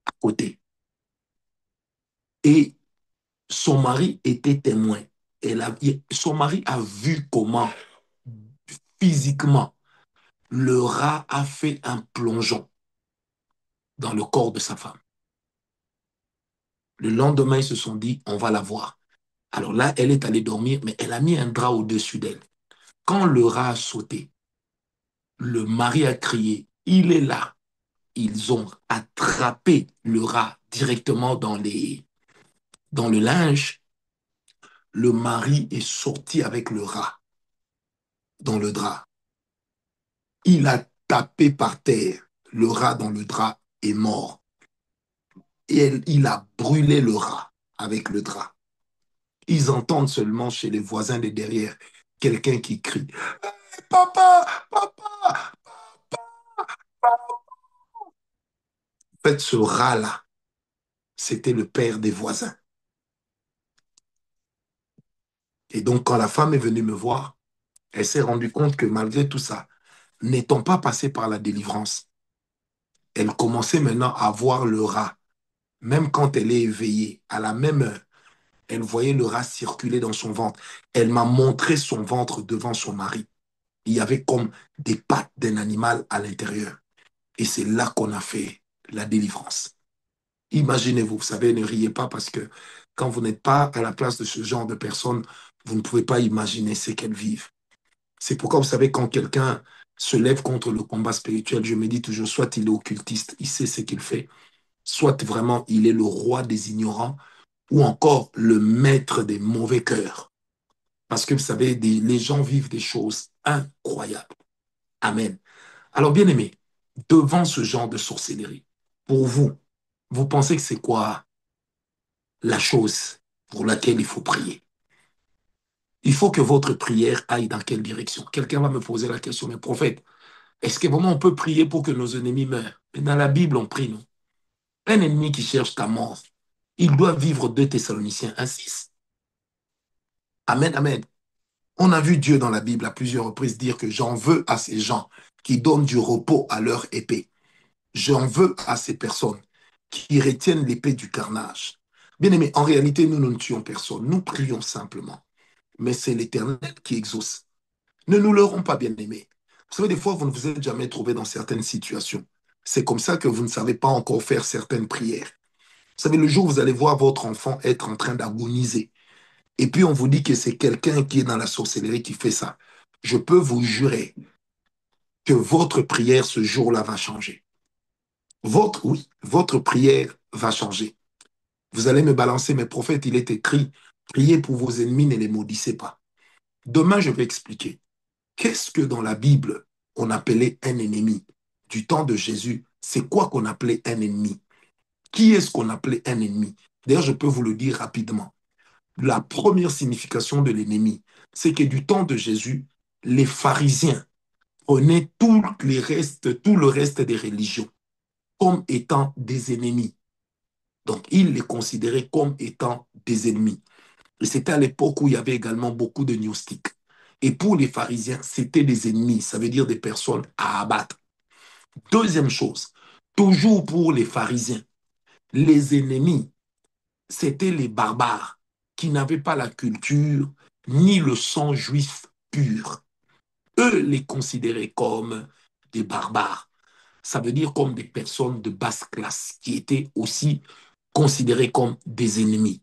à côté. Et son mari était témoin. Son mari a vu comment, physiquement, le rat a fait un plongeon dans le corps de sa femme. Le lendemain, ils se sont dit, on va la voir. Alors là, elle est allée dormir, mais elle a mis un drap au-dessus d'elle. Quand le rat a sauté, le mari a crié, il est là. Ils ont attrapé le rat directement dans le linge. Le mari est sorti avec le rat dans le drap. Il a tapé par terre. Le rat dans le drap est mort. Et il a brûlé le rat avec le drap. Ils entendent seulement chez les voisins de derrière quelqu'un qui crie Papa, papa. En fait, ce rat-là, c'était le père des voisins. Et donc, quand la femme est venue me voir, elle s'est rendue compte que malgré tout ça, n'étant pas passée par la délivrance, elle commençait maintenant à voir le rat. Même quand elle est éveillée, à la même heure, elle voyait le rat circuler dans son ventre. Elle m'a montré son ventre devant son mari. Il y avait comme des pattes d'un animal à l'intérieur. Et c'est là qu'on a fait la délivrance. Imaginez-vous, vous savez, ne riez pas parce que quand vous n'êtes pas à la place de ce genre de personnes, vous ne pouvez pas imaginer ce qu'elles vivent. C'est pourquoi, vous savez, quand quelqu'un se lève contre le combat spirituel, je me dis toujours, soit il est occultiste, il sait ce qu'il fait, soit vraiment il est le roi des ignorants, ou encore le maître des mauvais cœurs. Parce que vous savez, les gens vivent des choses incroyables. Amen. Alors, bien aimé, devant ce genre de sorcellerie, pour vous, vous pensez que c'est quoi la chose pour laquelle il faut prier? Il faut que votre prière aille dans quelle direction? Quelqu'un va me poser la question, mais prophète, est-ce que vraiment on peut prier pour que nos ennemis meurent? Mais dans la Bible, on prie, non? Un ennemi qui cherche ta mort, il doit vivre 2 Thessaloniciens 1,6. Amen, amen. On a vu Dieu dans la Bible à plusieurs reprises dire que j'en veux à ces gens qui donnent du repos à leur épée. J'en veux à ces personnes qui retiennent l'épée du carnage. Bien aimé, en réalité, nous ne tuons personne. Nous prions simplement. Mais c'est l'Éternel qui exauce. Ne nous leurrons pas, bien aimé. Vous savez, des fois, vous ne vous êtes jamais trouvé dans certaines situations. C'est comme ça que vous ne savez pas encore faire certaines prières. Vous savez, le jour où vous allez voir votre enfant être en train d'agoniser, et puis on vous dit que c'est quelqu'un qui est dans la sorcellerie qui fait ça, je peux vous jurer que votre prière ce jour-là va changer. Oui, votre prière va changer. Vous allez me balancer, mes prophètes, il est écrit, priez pour vos ennemis, ne les maudissez pas. Demain, je vais expliquer. Qu'est-ce que dans la Bible, on appelait un ennemi? Du temps de Jésus, c'est quoi qu'on appelait un ennemi? Qui est-ce qu'on appelait un ennemi? D'ailleurs, je peux vous le dire rapidement. La première signification de l'ennemi, c'est que du temps de Jésus, les pharisiens prenaient tout le reste des religions comme étant des ennemis. Donc, ils les considéraient comme étant des ennemis. Et c'était à l'époque où il y avait également beaucoup de gnostiques. Et pour les pharisiens, c'était des ennemis, ça veut dire des personnes à abattre. Deuxième chose, toujours pour les pharisiens, les ennemis, c'était les barbares qui n'avaient pas la culture ni le sang juif pur. Eux les considéraient comme des barbares. Ça veut dire comme des personnes de basse classe qui étaient aussi considérées comme des ennemis.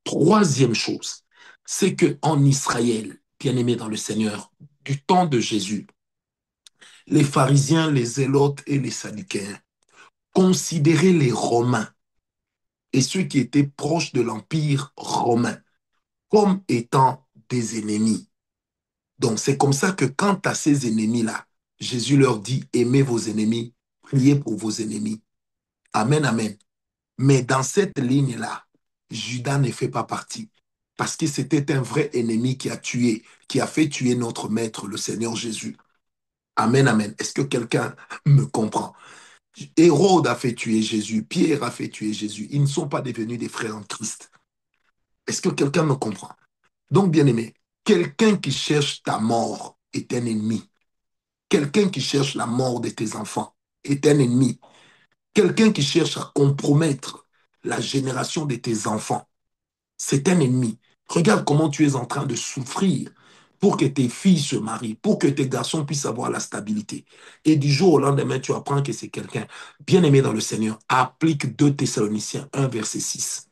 Troisième chose, c'est qu'en Israël, bien-aimé dans le Seigneur, du temps de Jésus, les pharisiens, les zélotes et les sadducéens considéraient les Romains et ceux qui étaient proches de l'Empire romain comme étant des ennemis. Donc c'est comme ça que quant à ces ennemis-là, Jésus leur dit, aimez vos ennemis, priez pour vos ennemis. Amen, amen. Mais dans cette ligne-là, Judas ne fait pas partie. Parce que c'était un vrai ennemi qui a tué, qui a fait tuer notre maître, le Seigneur Jésus. Amen, amen. Est-ce que quelqu'un me comprend? Hérode a fait tuer Jésus, Pierre a fait tuer Jésus. Ils ne sont pas devenus des frères en Christ. Est-ce que quelqu'un me comprend? Donc, bien aimé, quelqu'un qui cherche ta mort est un ennemi. Quelqu'un qui cherche la mort de tes enfants est un ennemi. Quelqu'un qui cherche à compromettre la génération de tes enfants, c'est un ennemi. Regarde comment tu es en train de souffrir pour que tes filles se marient, pour que tes garçons puissent avoir la stabilité. Et du jour au lendemain, tu apprends que c'est quelqu'un bien aimé dans le Seigneur. Applique 2 Thessaloniciens 1, verset 6,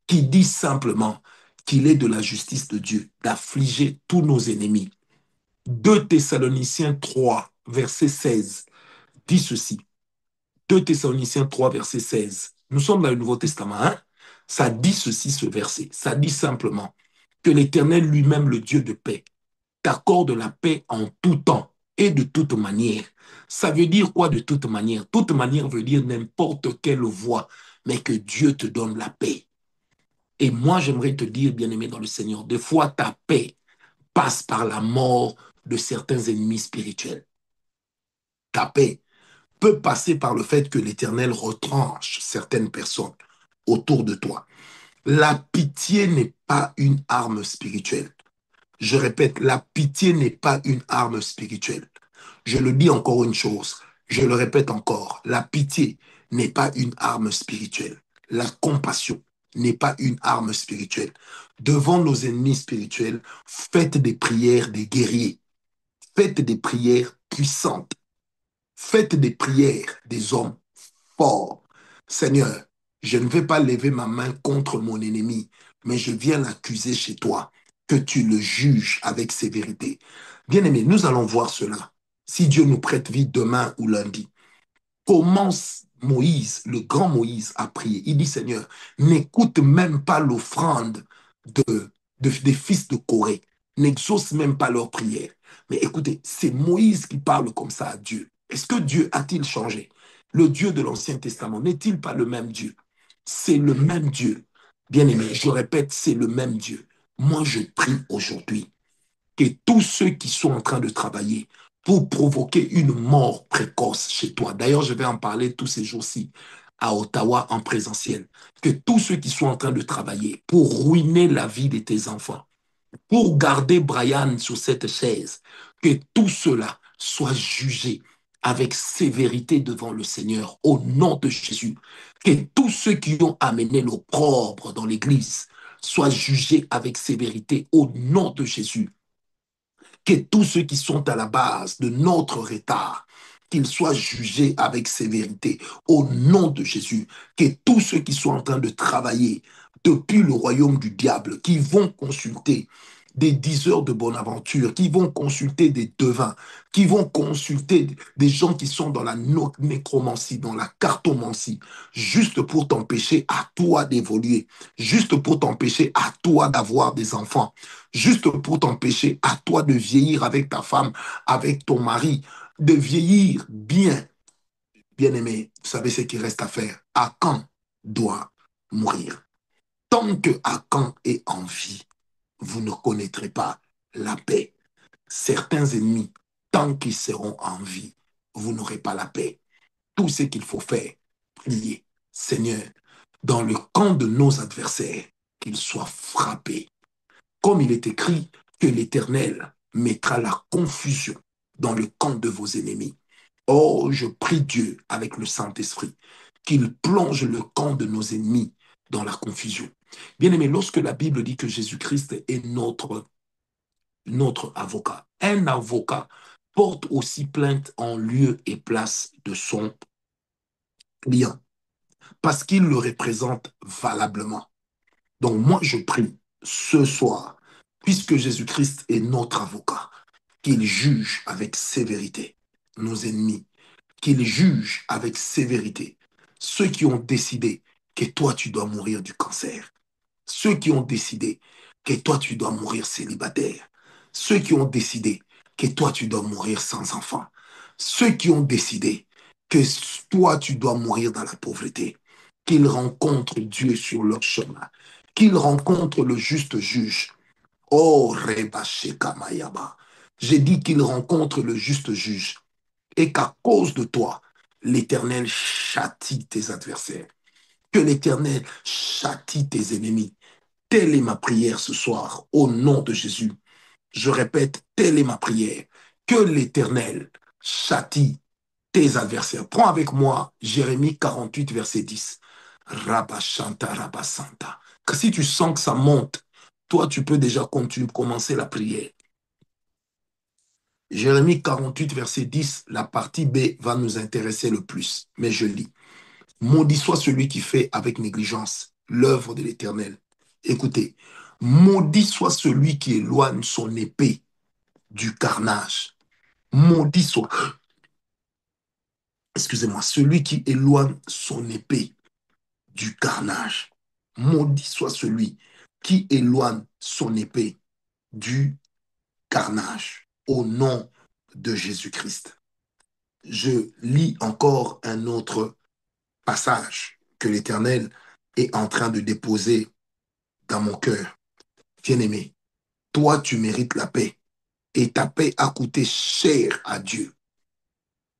qui dit simplement qu'il est de la justice de Dieu d'affliger tous nos ennemis. 2 Thessaloniciens 3, verset 16, dit ceci. 2 Thessaloniciens 3, verset 16. Nous sommes dans le Nouveau Testament. Hein? Ça dit ceci, ce verset. Ça dit simplement que l'Éternel lui-même, le Dieu de paix, t'accorde la paix en tout temps et de toute manière. Ça veut dire quoi de toute manière? Toute manière veut dire n'importe quelle voie, mais que Dieu te donne la paix. Et moi, j'aimerais te dire, bien-aimé dans le Seigneur, des fois, ta paix passe par la mort de certains ennemis spirituels. Ta paix peut passer par le fait que l'Éternel retranche certaines personnes autour de toi. La pitié n'est pas une arme spirituelle. Je répète, la pitié n'est pas une arme spirituelle. Je le dis encore une chose, je le répète encore, la pitié n'est pas une arme spirituelle. La compassion n'est pas une arme spirituelle. Devant nos ennemis spirituels, faites des prières des guerriers, faites des prières puissantes, faites des prières des hommes forts. Seigneur, je ne vais pas lever ma main contre mon ennemi, mais je viens l'accuser chez toi, que tu le juges avec sévérité. Bien-aimé, nous allons voir cela Si Dieu nous prête vie demain ou lundi, commence Moïse, le grand Moïse, à prier. Il dit, Seigneur, n'écoute même pas l'offrande des fils de Corée. N'exauce même pas leur prière. Mais écoutez, c'est Moïse qui parle comme ça à Dieu. Est-ce que Dieu a-t-il changé? Le Dieu de l'Ancien Testament n'est-il pas le même Dieu? C'est le même Dieu. Bien aimé, je répète, c'est le même Dieu. Moi, je prie aujourd'hui que tous ceux qui sont en train de travailler pour provoquer une mort précoce chez toi, d'ailleurs, je vais en parler tous ces jours-ci à Ottawa en présentiel, que tous ceux qui sont en train de travailler pour ruiner la vie de tes enfants, pour garder Brian sur cette chaise, que tout cela soit jugé avec sévérité devant le Seigneur au nom de Jésus. Que tous ceux qui ont amené l'opprobre dans l'Église soient jugés avec sévérité au nom de Jésus. Que tous ceux qui sont à la base de notre retard, qu'ils soient jugés avec sévérité au nom de Jésus. Que tous ceux qui sont en train de travailler depuis le royaume du diable, qui vont consulter des diseurs de bonne aventure, qui vont consulter des devins, qui vont consulter des gens qui sont dans la nécromancie, dans la cartomancie, juste pour t'empêcher à toi d'évoluer, juste pour t'empêcher à toi d'avoir des enfants, juste pour t'empêcher à toi de vieillir avec ta femme, avec ton mari, de vieillir bien. Bien aimé, vous savez ce qu'il reste à faire. Akan doit mourir. Tant que Akan est en vie, vous ne connaîtrez pas la paix. Certains ennemis, tant qu'ils seront en vie, vous n'aurez pas la paix. Tout ce qu'il faut faire, prier. Seigneur, dans le camp de nos adversaires, qu'ils soient frappés. Comme il est écrit que l'Éternel mettra la confusion dans le camp de vos ennemis. Oh, je prie Dieu avec le Saint-Esprit qu'il plonge le camp de nos ennemis dans la confusion. Bien aimé, lorsque la Bible dit que Jésus-Christ est notre avocat, un avocat porte aussi plainte en lieu et place de son client parce qu'il le représente valablement. Donc moi, je prie ce soir, puisque Jésus-Christ est notre avocat, qu'il juge avec sévérité nos ennemis, qu'il juge avec sévérité ceux qui ont décidé que toi, tu dois mourir du cancer, ceux qui ont décidé que toi, tu dois mourir célibataire, ceux qui ont décidé que toi, tu dois mourir sans enfant, ceux qui ont décidé que toi, tu dois mourir dans la pauvreté, qu'ils rencontrent Dieu sur leur chemin, qu'ils rencontrent le juste juge. Oh, Reba Sheka Mayaba. J'ai dit qu'ils rencontrent le juste juge et qu'à cause de toi, l'Éternel châtie tes adversaires, que l'Éternel châtie tes ennemis. Telle est ma prière ce soir, au nom de Jésus. Je répète, telle est ma prière. Que l'Éternel châtie tes adversaires. Prends avec moi Jérémie 48, verset 10. Rabashanta, Rabasanta. Que si tu sens que ça monte, toi, tu peux déjà commencer la prière. Jérémie 48, verset 10, la partie B va nous intéresser le plus. Mais je lis. Maudit soit celui qui fait avec négligence l'œuvre de l'Éternel. Écoutez, maudit soit celui qui éloigne son épée du carnage. Maudit soit, excusez-moi, celui qui éloigne son épée du carnage. Maudit soit celui qui éloigne son épée du carnage. Au nom de Jésus-Christ. Je lis encore un autre passage que l'Éternel est en train de déposer dans mon cœur. Bien-aimé, toi, tu mérites la paix. Et ta paix a coûté cher à Dieu.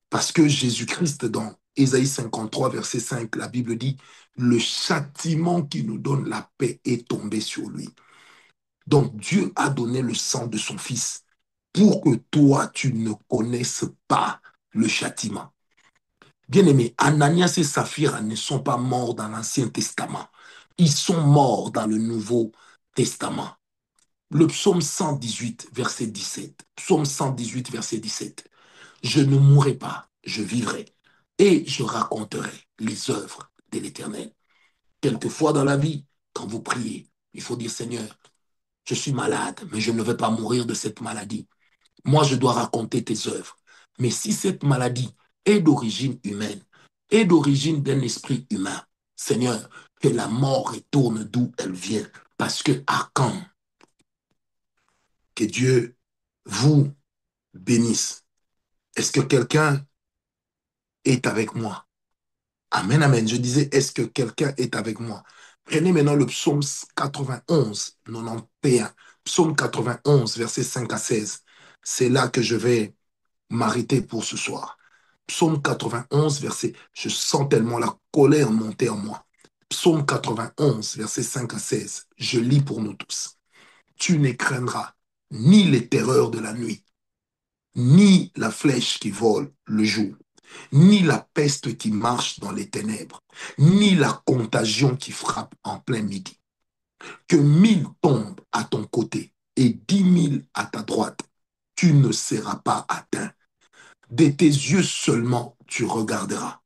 Parce que Jésus-Christ, dans Ésaïe 53, verset 5, la Bible dit, le châtiment qui nous donne la paix est tombé sur lui. Donc Dieu a donné le sang de son Fils pour que toi, tu ne connaisses pas le châtiment. Bien-aimé, Ananias et Saphira ne sont pas morts dans l'Ancien Testament. Ils sont morts dans le Nouveau Testament. Le psaume 118, verset 17. Psaume 118, verset 17. Je ne mourrai pas, je vivrai et je raconterai les œuvres de l'Éternel. Quelquefois dans la vie, quand vous priez, il faut dire, Seigneur, je suis malade, mais je ne veux pas mourir de cette maladie. Moi, je dois raconter tes œuvres. Mais si cette maladie est d'origine humaine, est d'origine d'un esprit humain, Seigneur, que la mort retourne d'où elle vient. Parce que à quand que Dieu vous bénisse? Est-ce que quelqu'un est avec moi? Amen, amen. Je disais, est-ce que quelqu'un est avec moi? Prenez maintenant le psaume 91, 91. Psaume 91, versets 5 à 16. C'est là que je vais m'arrêter pour ce soir. Psaume 91, verset, je sens tellement la colère monter en moi. Psaume 91, verset 5 à 16. Je lis pour nous tous. Tu ne craindras ni les terreurs de la nuit, ni la flèche qui vole le jour, ni la peste qui marche dans les ténèbres, ni la contagion qui frappe en plein midi. Que 1000 tombent à ton côté et 10 000 à ta droite, tu ne seras pas atteint. De tes yeux seulement tu regarderas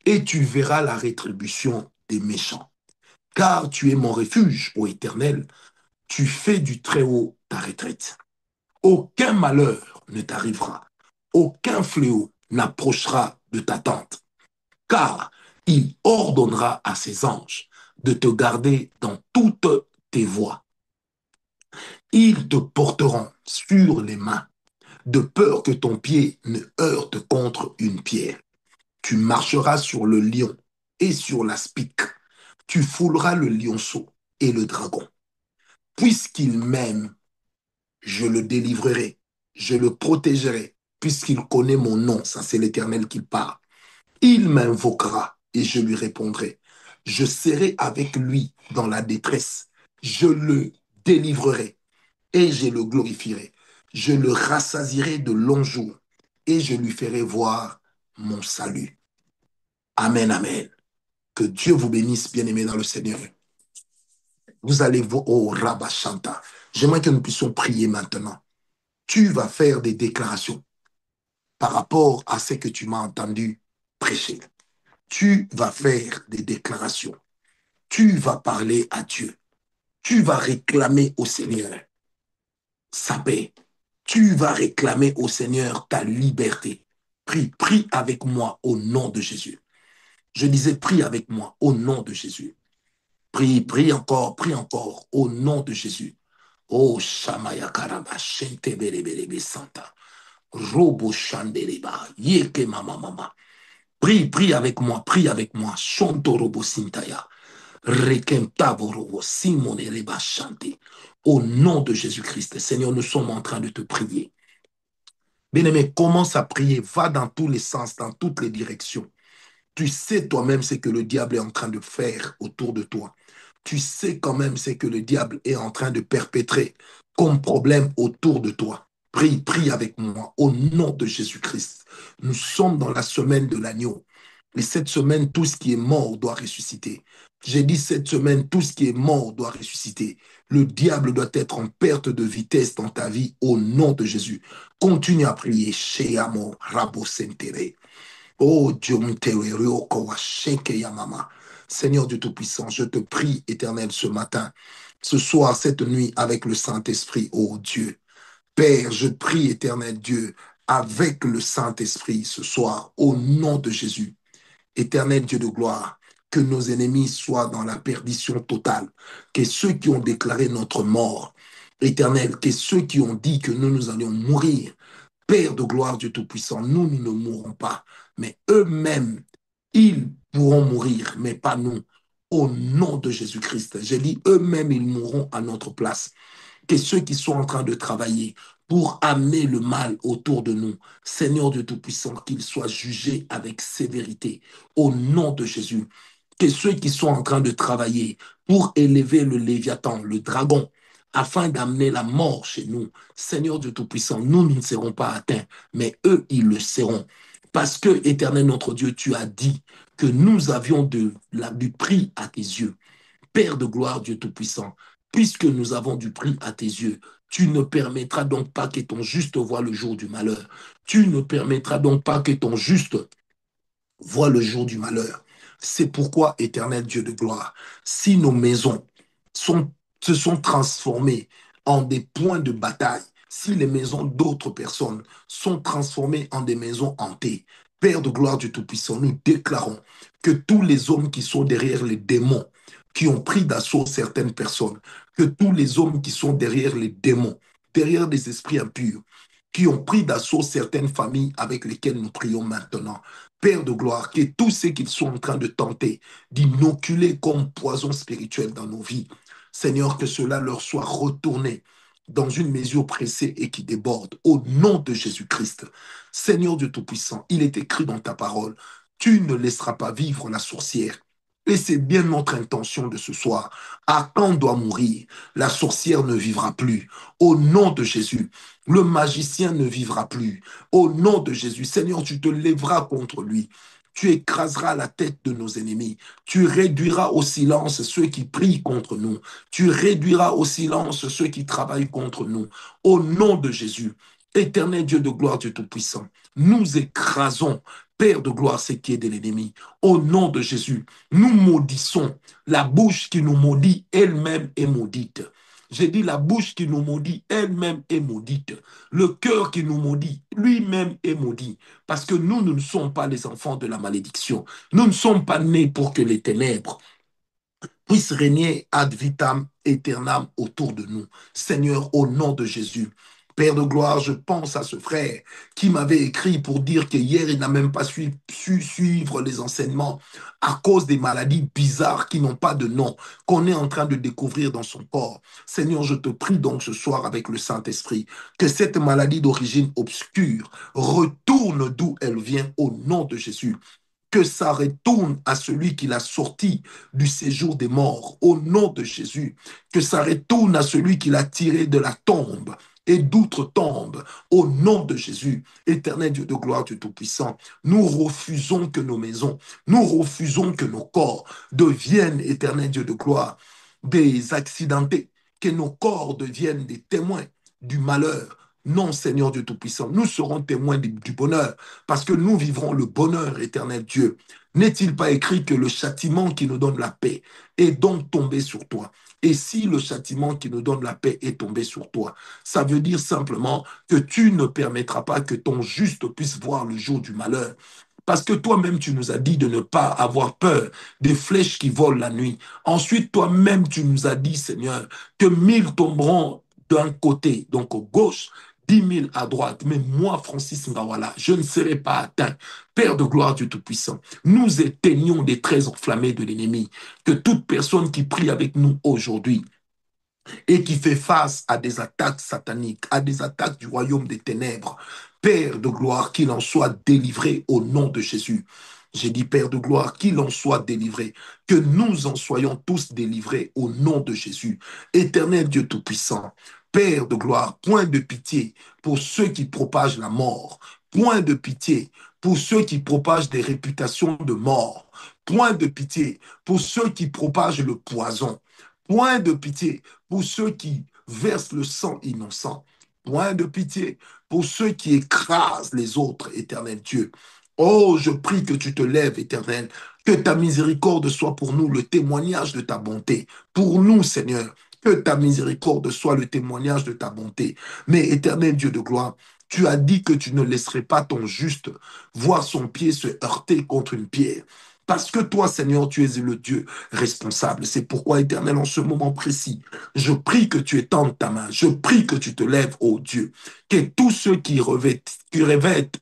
et tu verras la rétribution des méchants. Car tu es mon refuge, ô Éternel, tu fais du Très-Haut ta retraite. Aucun malheur ne t'arrivera, aucun fléau n'approchera de ta tente, car il ordonnera à ses anges de te garder dans toutes tes voies. Ils te porteront sur les mains, de peur que ton pied ne heurte contre une pierre. Tu marcheras sur le lion et sur l'aspic. Tu fouleras le lionceau et le dragon. Puisqu'il m'aime, je le délivrerai, je le protégerai, puisqu'il connaît mon nom. Ça, c'est l'Éternel qui parle. Il m'invoquera et je lui répondrai. Je serai avec lui dans la détresse. Je le délivrerai et je le glorifierai. Je le rassasierai de longs jours et je lui ferai voir mon salut. Amen, amen. Que Dieu vous bénisse, bien-aimés dans le Seigneur. Vous allez voir au Rabashanta. J'aimerais que nous puissions prier maintenant. Tu vas faire des déclarations par rapport à ce que tu m'as entendu prêcher. Tu vas faire des déclarations. Tu vas parler à Dieu. Tu vas réclamer au Seigneur sa paix. Tu vas réclamer au Seigneur ta liberté. Prie, prie avec moi au nom de Jésus. Je disais, prie avec moi au nom de Jésus. Prie, prie encore au nom de Jésus. Oh, Shamaya Karaba, Shente Belebelebe Santa. Robo Shandeleba, Yeke Mama Mama. Prie, prie avec moi. Shonto Robo Sintaya. Rekentabo Robo Simone Reba Shante. Au nom de Jésus-Christ, Seigneur, nous sommes en train de te prier. Bien-aimé, commence à prier. Va dans tous les sens, dans toutes les directions. Tu sais toi-même ce que le diable est en train de faire autour de toi. Tu sais quand même ce que le diable est en train de perpétrer comme problème autour de toi. Prie, prie avec moi au nom de Jésus-Christ. Nous sommes dans la semaine de l'agneau. Et cette semaine, tout ce qui est mort doit ressusciter. J'ai dit cette semaine, tout ce qui est mort doit ressusciter. Le diable doit être en perte de vitesse dans ta vie au nom de Jésus. Continue à prier. Chez Amo, Rabo Sentere. Oh Dieu, Seigneur Dieu Tout-Puissant, je te prie, Éternel, ce matin, ce soir, cette nuit, avec le Saint-Esprit, oh Dieu. Père, je prie, Éternel Dieu, avec le Saint-Esprit ce soir, au nom de Jésus. Éternel Dieu de gloire, que nos ennemis soient dans la perdition totale, que ceux qui ont déclaré notre mort, Éternel, que ceux qui ont dit que nous allions mourir, Père de gloire, Dieu Tout-Puissant, nous ne mourrons pas, mais eux-mêmes, ils pourront mourir, mais pas nous. Au nom de Jésus-Christ, j'ai dit, eux-mêmes, ils mourront à notre place. Que ceux qui sont en train de travailler pour amener le mal autour de nous, Seigneur Dieu Tout-Puissant, qu'ils soient jugés avec sévérité. Au nom de Jésus, que ceux qui sont en train de travailler pour élever le Léviathan, le dragon, afin d'amener la mort chez nous, Seigneur Dieu Tout-Puissant, nous ne serons pas atteints, mais eux, ils le seront. Parce que, Éternel notre Dieu, tu as dit que nous avions du prix à tes yeux. Père de gloire, Dieu Tout-Puissant, puisque nous avons du prix à tes yeux, tu ne permettras donc pas que ton juste voie le jour du malheur. Tu ne permettras donc pas que ton juste voit le jour du malheur. C'est pourquoi, Éternel Dieu de gloire, si nos maisons se sont transformées en des points de bataille, si les maisons d'autres personnes sont transformées en des maisons hantées, Père de gloire du Tout-Puissant, nous déclarons que tous les hommes qui sont derrière les démons, qui ont pris d'assaut certaines personnes, que tous les hommes qui sont derrière les démons, derrière des esprits impurs, qui ont pris d'assaut certaines familles avec lesquelles nous prions maintenant, Père de gloire, que tout ce qu'ils sont en train de tenter d'inoculer comme poison spirituel dans nos vies, Seigneur, que cela leur soit retourné dans une mesure pressée et qui déborde, au nom de Jésus-Christ. Seigneur Dieu Tout-Puissant, il est écrit dans ta parole, tu ne laisseras pas vivre la sorcière. Et c'est bien notre intention de ce soir. Achan doit mourir. La sorcière ne vivra plus. Au nom de Jésus, le magicien ne vivra plus. Au nom de Jésus, Seigneur, tu te lèveras contre lui. Tu écraseras la tête de nos ennemis. Tu réduiras au silence ceux qui prient contre nous. Tu réduiras au silence ceux qui travaillent contre nous. Au nom de Jésus, éternel Dieu de gloire, Dieu Tout-Puissant, nous écrasons, Père de gloire, ce qui est de l'ennemi. Au nom de Jésus, nous maudissons. La bouche qui nous maudit, elle-même est maudite. J'ai dit la bouche qui nous maudit, elle-même est maudite. Le cœur qui nous maudit, lui-même est maudit. Parce que nous ne sommes pas les enfants de la malédiction. Nous ne sommes pas nés pour que les ténèbres puisse régner ad vitam aeternam autour de nous. Seigneur, au nom de Jésus. Père de gloire, je pense à ce frère qui m'avait écrit pour dire que hier, il n'a même pas su suivre les enseignements à cause des maladies bizarres qui n'ont pas de nom, qu'on est en train de découvrir dans son corps. Seigneur, je te prie donc ce soir avec le Saint-Esprit que cette maladie d'origine obscure retourne d'où elle vient au nom de Jésus, que ça retourne à celui qui l'a sorti du séjour des morts, au nom de Jésus, que ça retourne à celui qui l'a tiré de la tombe et d'outre-tombe, au nom de Jésus, éternel Dieu de gloire, Dieu Tout-Puissant. Nous refusons que nos maisons, nous refusons que nos corps deviennent, éternel Dieu de gloire, des accidentés, que nos corps deviennent des témoins du malheur. Non, Seigneur Dieu Tout-Puissant, nous serons témoins du bonheur parce que nous vivrons le bonheur, éternel Dieu. N'est-il pas écrit que le châtiment qui nous donne la paix est donc tombé sur toi? Et si le châtiment qui nous donne la paix est tombé sur toi, ça veut dire simplement que tu ne permettras pas que ton juste puisse voir le jour du malheur. Parce que toi-même, tu nous as dit de ne pas avoir peur des flèches qui volent la nuit. Ensuite, toi-même, tu nous as dit, Seigneur, que 1000 tomberont d'un côté, donc au gauche, 10 000 à droite. Mais moi, Francis Ngawala, je ne serai pas atteint. Père de gloire du Tout-Puissant, nous éteignons des traits enflammés de l'ennemi. Que toute personne qui prie avec nous aujourd'hui et qui fait face à des attaques sataniques, à des attaques du royaume des ténèbres, Père de gloire, qu'il en soit délivré au nom de Jésus. J'ai dit, Père de gloire, qu'il en soit délivré, que nous en soyons tous délivrés au nom de Jésus. Éternel Dieu Tout-Puissant, Père de gloire, point de pitié pour ceux qui propagent la mort, point de pitié pour ceux qui propagent des réputations de mort, point de pitié pour ceux qui propagent le poison, point de pitié pour ceux qui versent le sang innocent, point de pitié pour ceux qui écrasent les autres, éternel Dieu. Oh, je prie que tu te lèves, éternel, que ta miséricorde soit pour nous le témoignage de ta bonté. Pour nous, Seigneur, que ta miséricorde soit le témoignage de ta bonté. Mais, éternel Dieu de gloire, tu as dit que tu ne laisserais pas ton juste voir son pied se heurter contre une pierre. Parce que toi, Seigneur, tu es le Dieu responsable. C'est pourquoi, Éternel, en ce moment précis, je prie que tu étendes ta main. Je prie que tu te lèves, ô Dieu. Que tous ceux qui revêtent,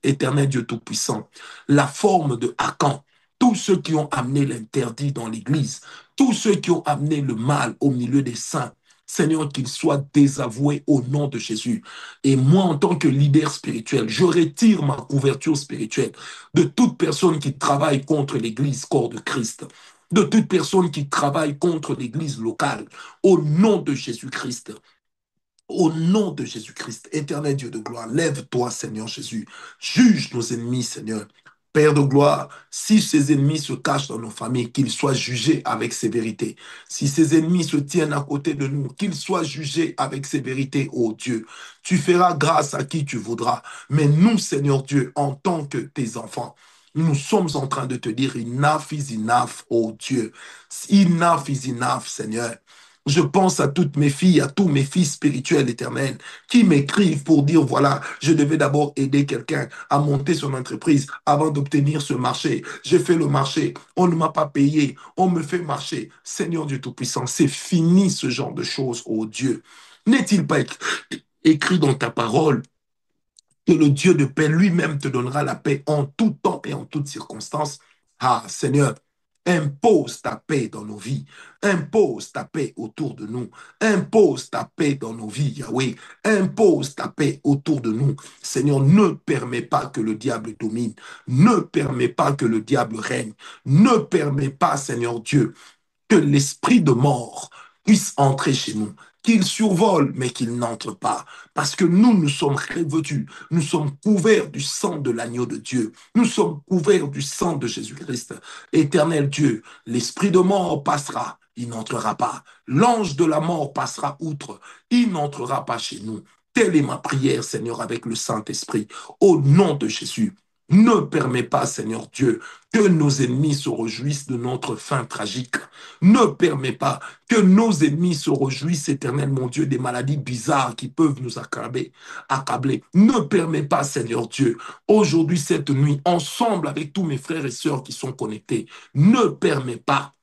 Éternel Dieu Tout-Puissant, la forme de Achan, tous ceux qui ont amené l'interdit dans l'Église, tous ceux qui ont amené le mal au milieu des saints, Seigneur, qu'ils soient désavoués au nom de Jésus. Et moi, en tant que leader spirituel, je retire ma couverture spirituelle de toute personne qui travaille contre l'Église, corps de Christ, de toute personne qui travaille contre l'Église locale, au nom de Jésus-Christ. Au nom de Jésus-Christ, éternel Dieu de gloire, lève-toi, Seigneur Jésus. Juge nos ennemis, Seigneur. Père de gloire, si ces ennemis se cachent dans nos familles, qu'ils soient jugés avec sévérité. Si ces ennemis se tiennent à côté de nous, qu'ils soient jugés avec sévérité, ô Dieu. Tu feras grâce à qui tu voudras. Mais nous, Seigneur Dieu, en tant que tes enfants, nous sommes en train de te dire, enough is enough, ô Dieu. Enough is enough, Seigneur. Je pense à toutes mes filles, à tous mes fils spirituels éternels qui m'écrivent pour dire, voilà, je devais d'abord aider quelqu'un à monter son entreprise avant d'obtenir ce marché. J'ai fait le marché, on ne m'a pas payé, on me fait marcher. Seigneur Dieu Tout-Puissant, c'est fini ce genre de choses, oh Dieu. N'est-il pas écrit dans ta parole que le Dieu de paix lui-même te donnera la paix en tout temps et en toutes circonstances? Ah, Seigneur, impose ta paix dans nos vies, impose ta paix autour de nous, impose ta paix dans nos vies, Yahweh, impose ta paix autour de nous. Seigneur, ne permets pas que le diable domine, ne permets pas que le diable règne, ne permets pas, Seigneur Dieu, que l'esprit de mort puisse entrer chez nous, qu'il survole, mais qu'il n'entre pas. Parce que nous sommes revêtus, nous sommes couverts du sang de l'agneau de Dieu, nous sommes couverts du sang de Jésus-Christ. Éternel Dieu, l'esprit de mort passera, il n'entrera pas. L'ange de la mort passera outre, il n'entrera pas chez nous. Telle est ma prière, Seigneur, avec le Saint-Esprit. Au nom de Jésus, ne permets pas, Seigneur Dieu, que nos ennemis se réjouissent de notre fin tragique. Ne permets pas que nos ennemis se réjouissent, éternel mon Dieu, des maladies bizarres qui peuvent nous accabler. Ne permets pas, Seigneur Dieu, aujourd'hui, cette nuit, ensemble avec tous mes frères et sœurs qui sont connectés, ne permets pas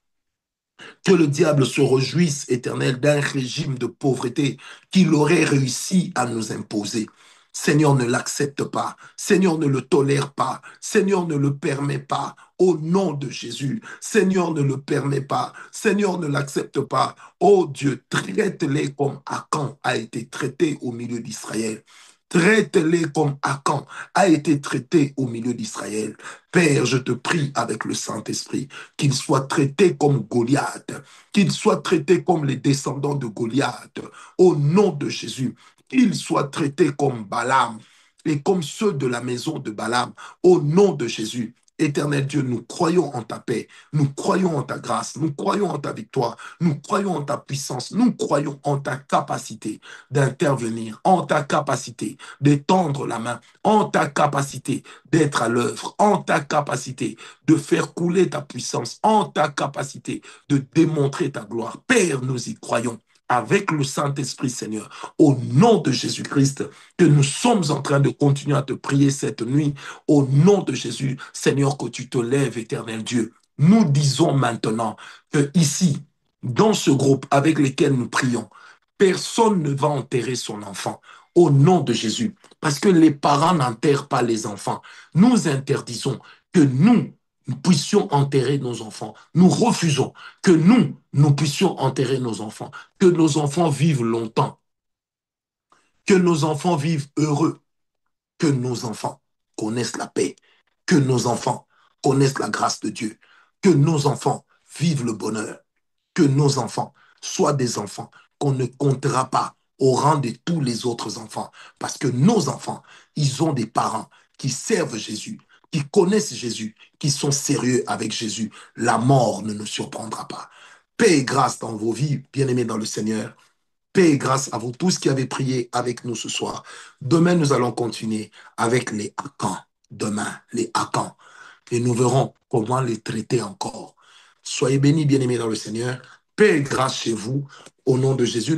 que le diable se réjouisse, éternel, d'un régime de pauvreté qu'il aurait réussi à nous imposer. Seigneur, ne l'accepte pas. Seigneur, ne le tolère pas. Seigneur, ne le permet pas. Au nom de Jésus. Seigneur, ne le permet pas. Seigneur, ne l'accepte pas. Oh Dieu, traite-les comme Akan a été traité au milieu d'Israël. Traite-les comme Akan a été traité au milieu d'Israël. Père, je te prie avec le Saint-Esprit qu'ils soient traités comme Goliath, qu'ils soient traités comme les descendants de Goliath, au nom de Jésus, qu'ils soient traités comme Balaam et comme ceux de la maison de Balaam, au nom de Jésus. Éternel Dieu, nous croyons en ta paix, nous croyons en ta grâce, nous croyons en ta victoire, nous croyons en ta puissance, nous croyons en ta capacité d'intervenir, en ta capacité d'étendre la main, en ta capacité d'être à l'œuvre, en ta capacité de faire couler ta puissance, en ta capacité de démontrer ta gloire. Père, nous y croyons avec le Saint-Esprit, Seigneur, au nom de Jésus-Christ, que nous sommes en train de continuer à te prier cette nuit, au nom de Jésus, Seigneur, que tu te lèves, éternel Dieu. Nous disons maintenant que ici, dans ce groupe avec lequel nous prions, personne ne va enterrer son enfant au nom de Jésus, parce que les parents n'enterrent pas les enfants. Nous interdisons que nous puissions enterrer nos enfants. Nous refusons que nous puissions enterrer nos enfants. Que nos enfants vivent longtemps. Que nos enfants vivent heureux. Que nos enfants connaissent la paix. Que nos enfants connaissent la grâce de Dieu. Que nos enfants vivent le bonheur. Que nos enfants soient des enfants qu'on ne comptera pas au rang de tous les autres enfants. Parce que nos enfants, ils ont des parents qui servent Jésus, qui connaissent Jésus, qui sont sérieux avec Jésus. La mort ne nous surprendra pas. Paix et grâce dans vos vies, bien-aimés dans le Seigneur. Paix et grâce à vous tous qui avez prié avec nous ce soir. Demain, nous allons continuer avec les Akans. Demain, les Akans. Et nous verrons comment les traiter encore. Soyez bénis, bien-aimés dans le Seigneur. Paix et grâce chez vous. Au nom de Jésus.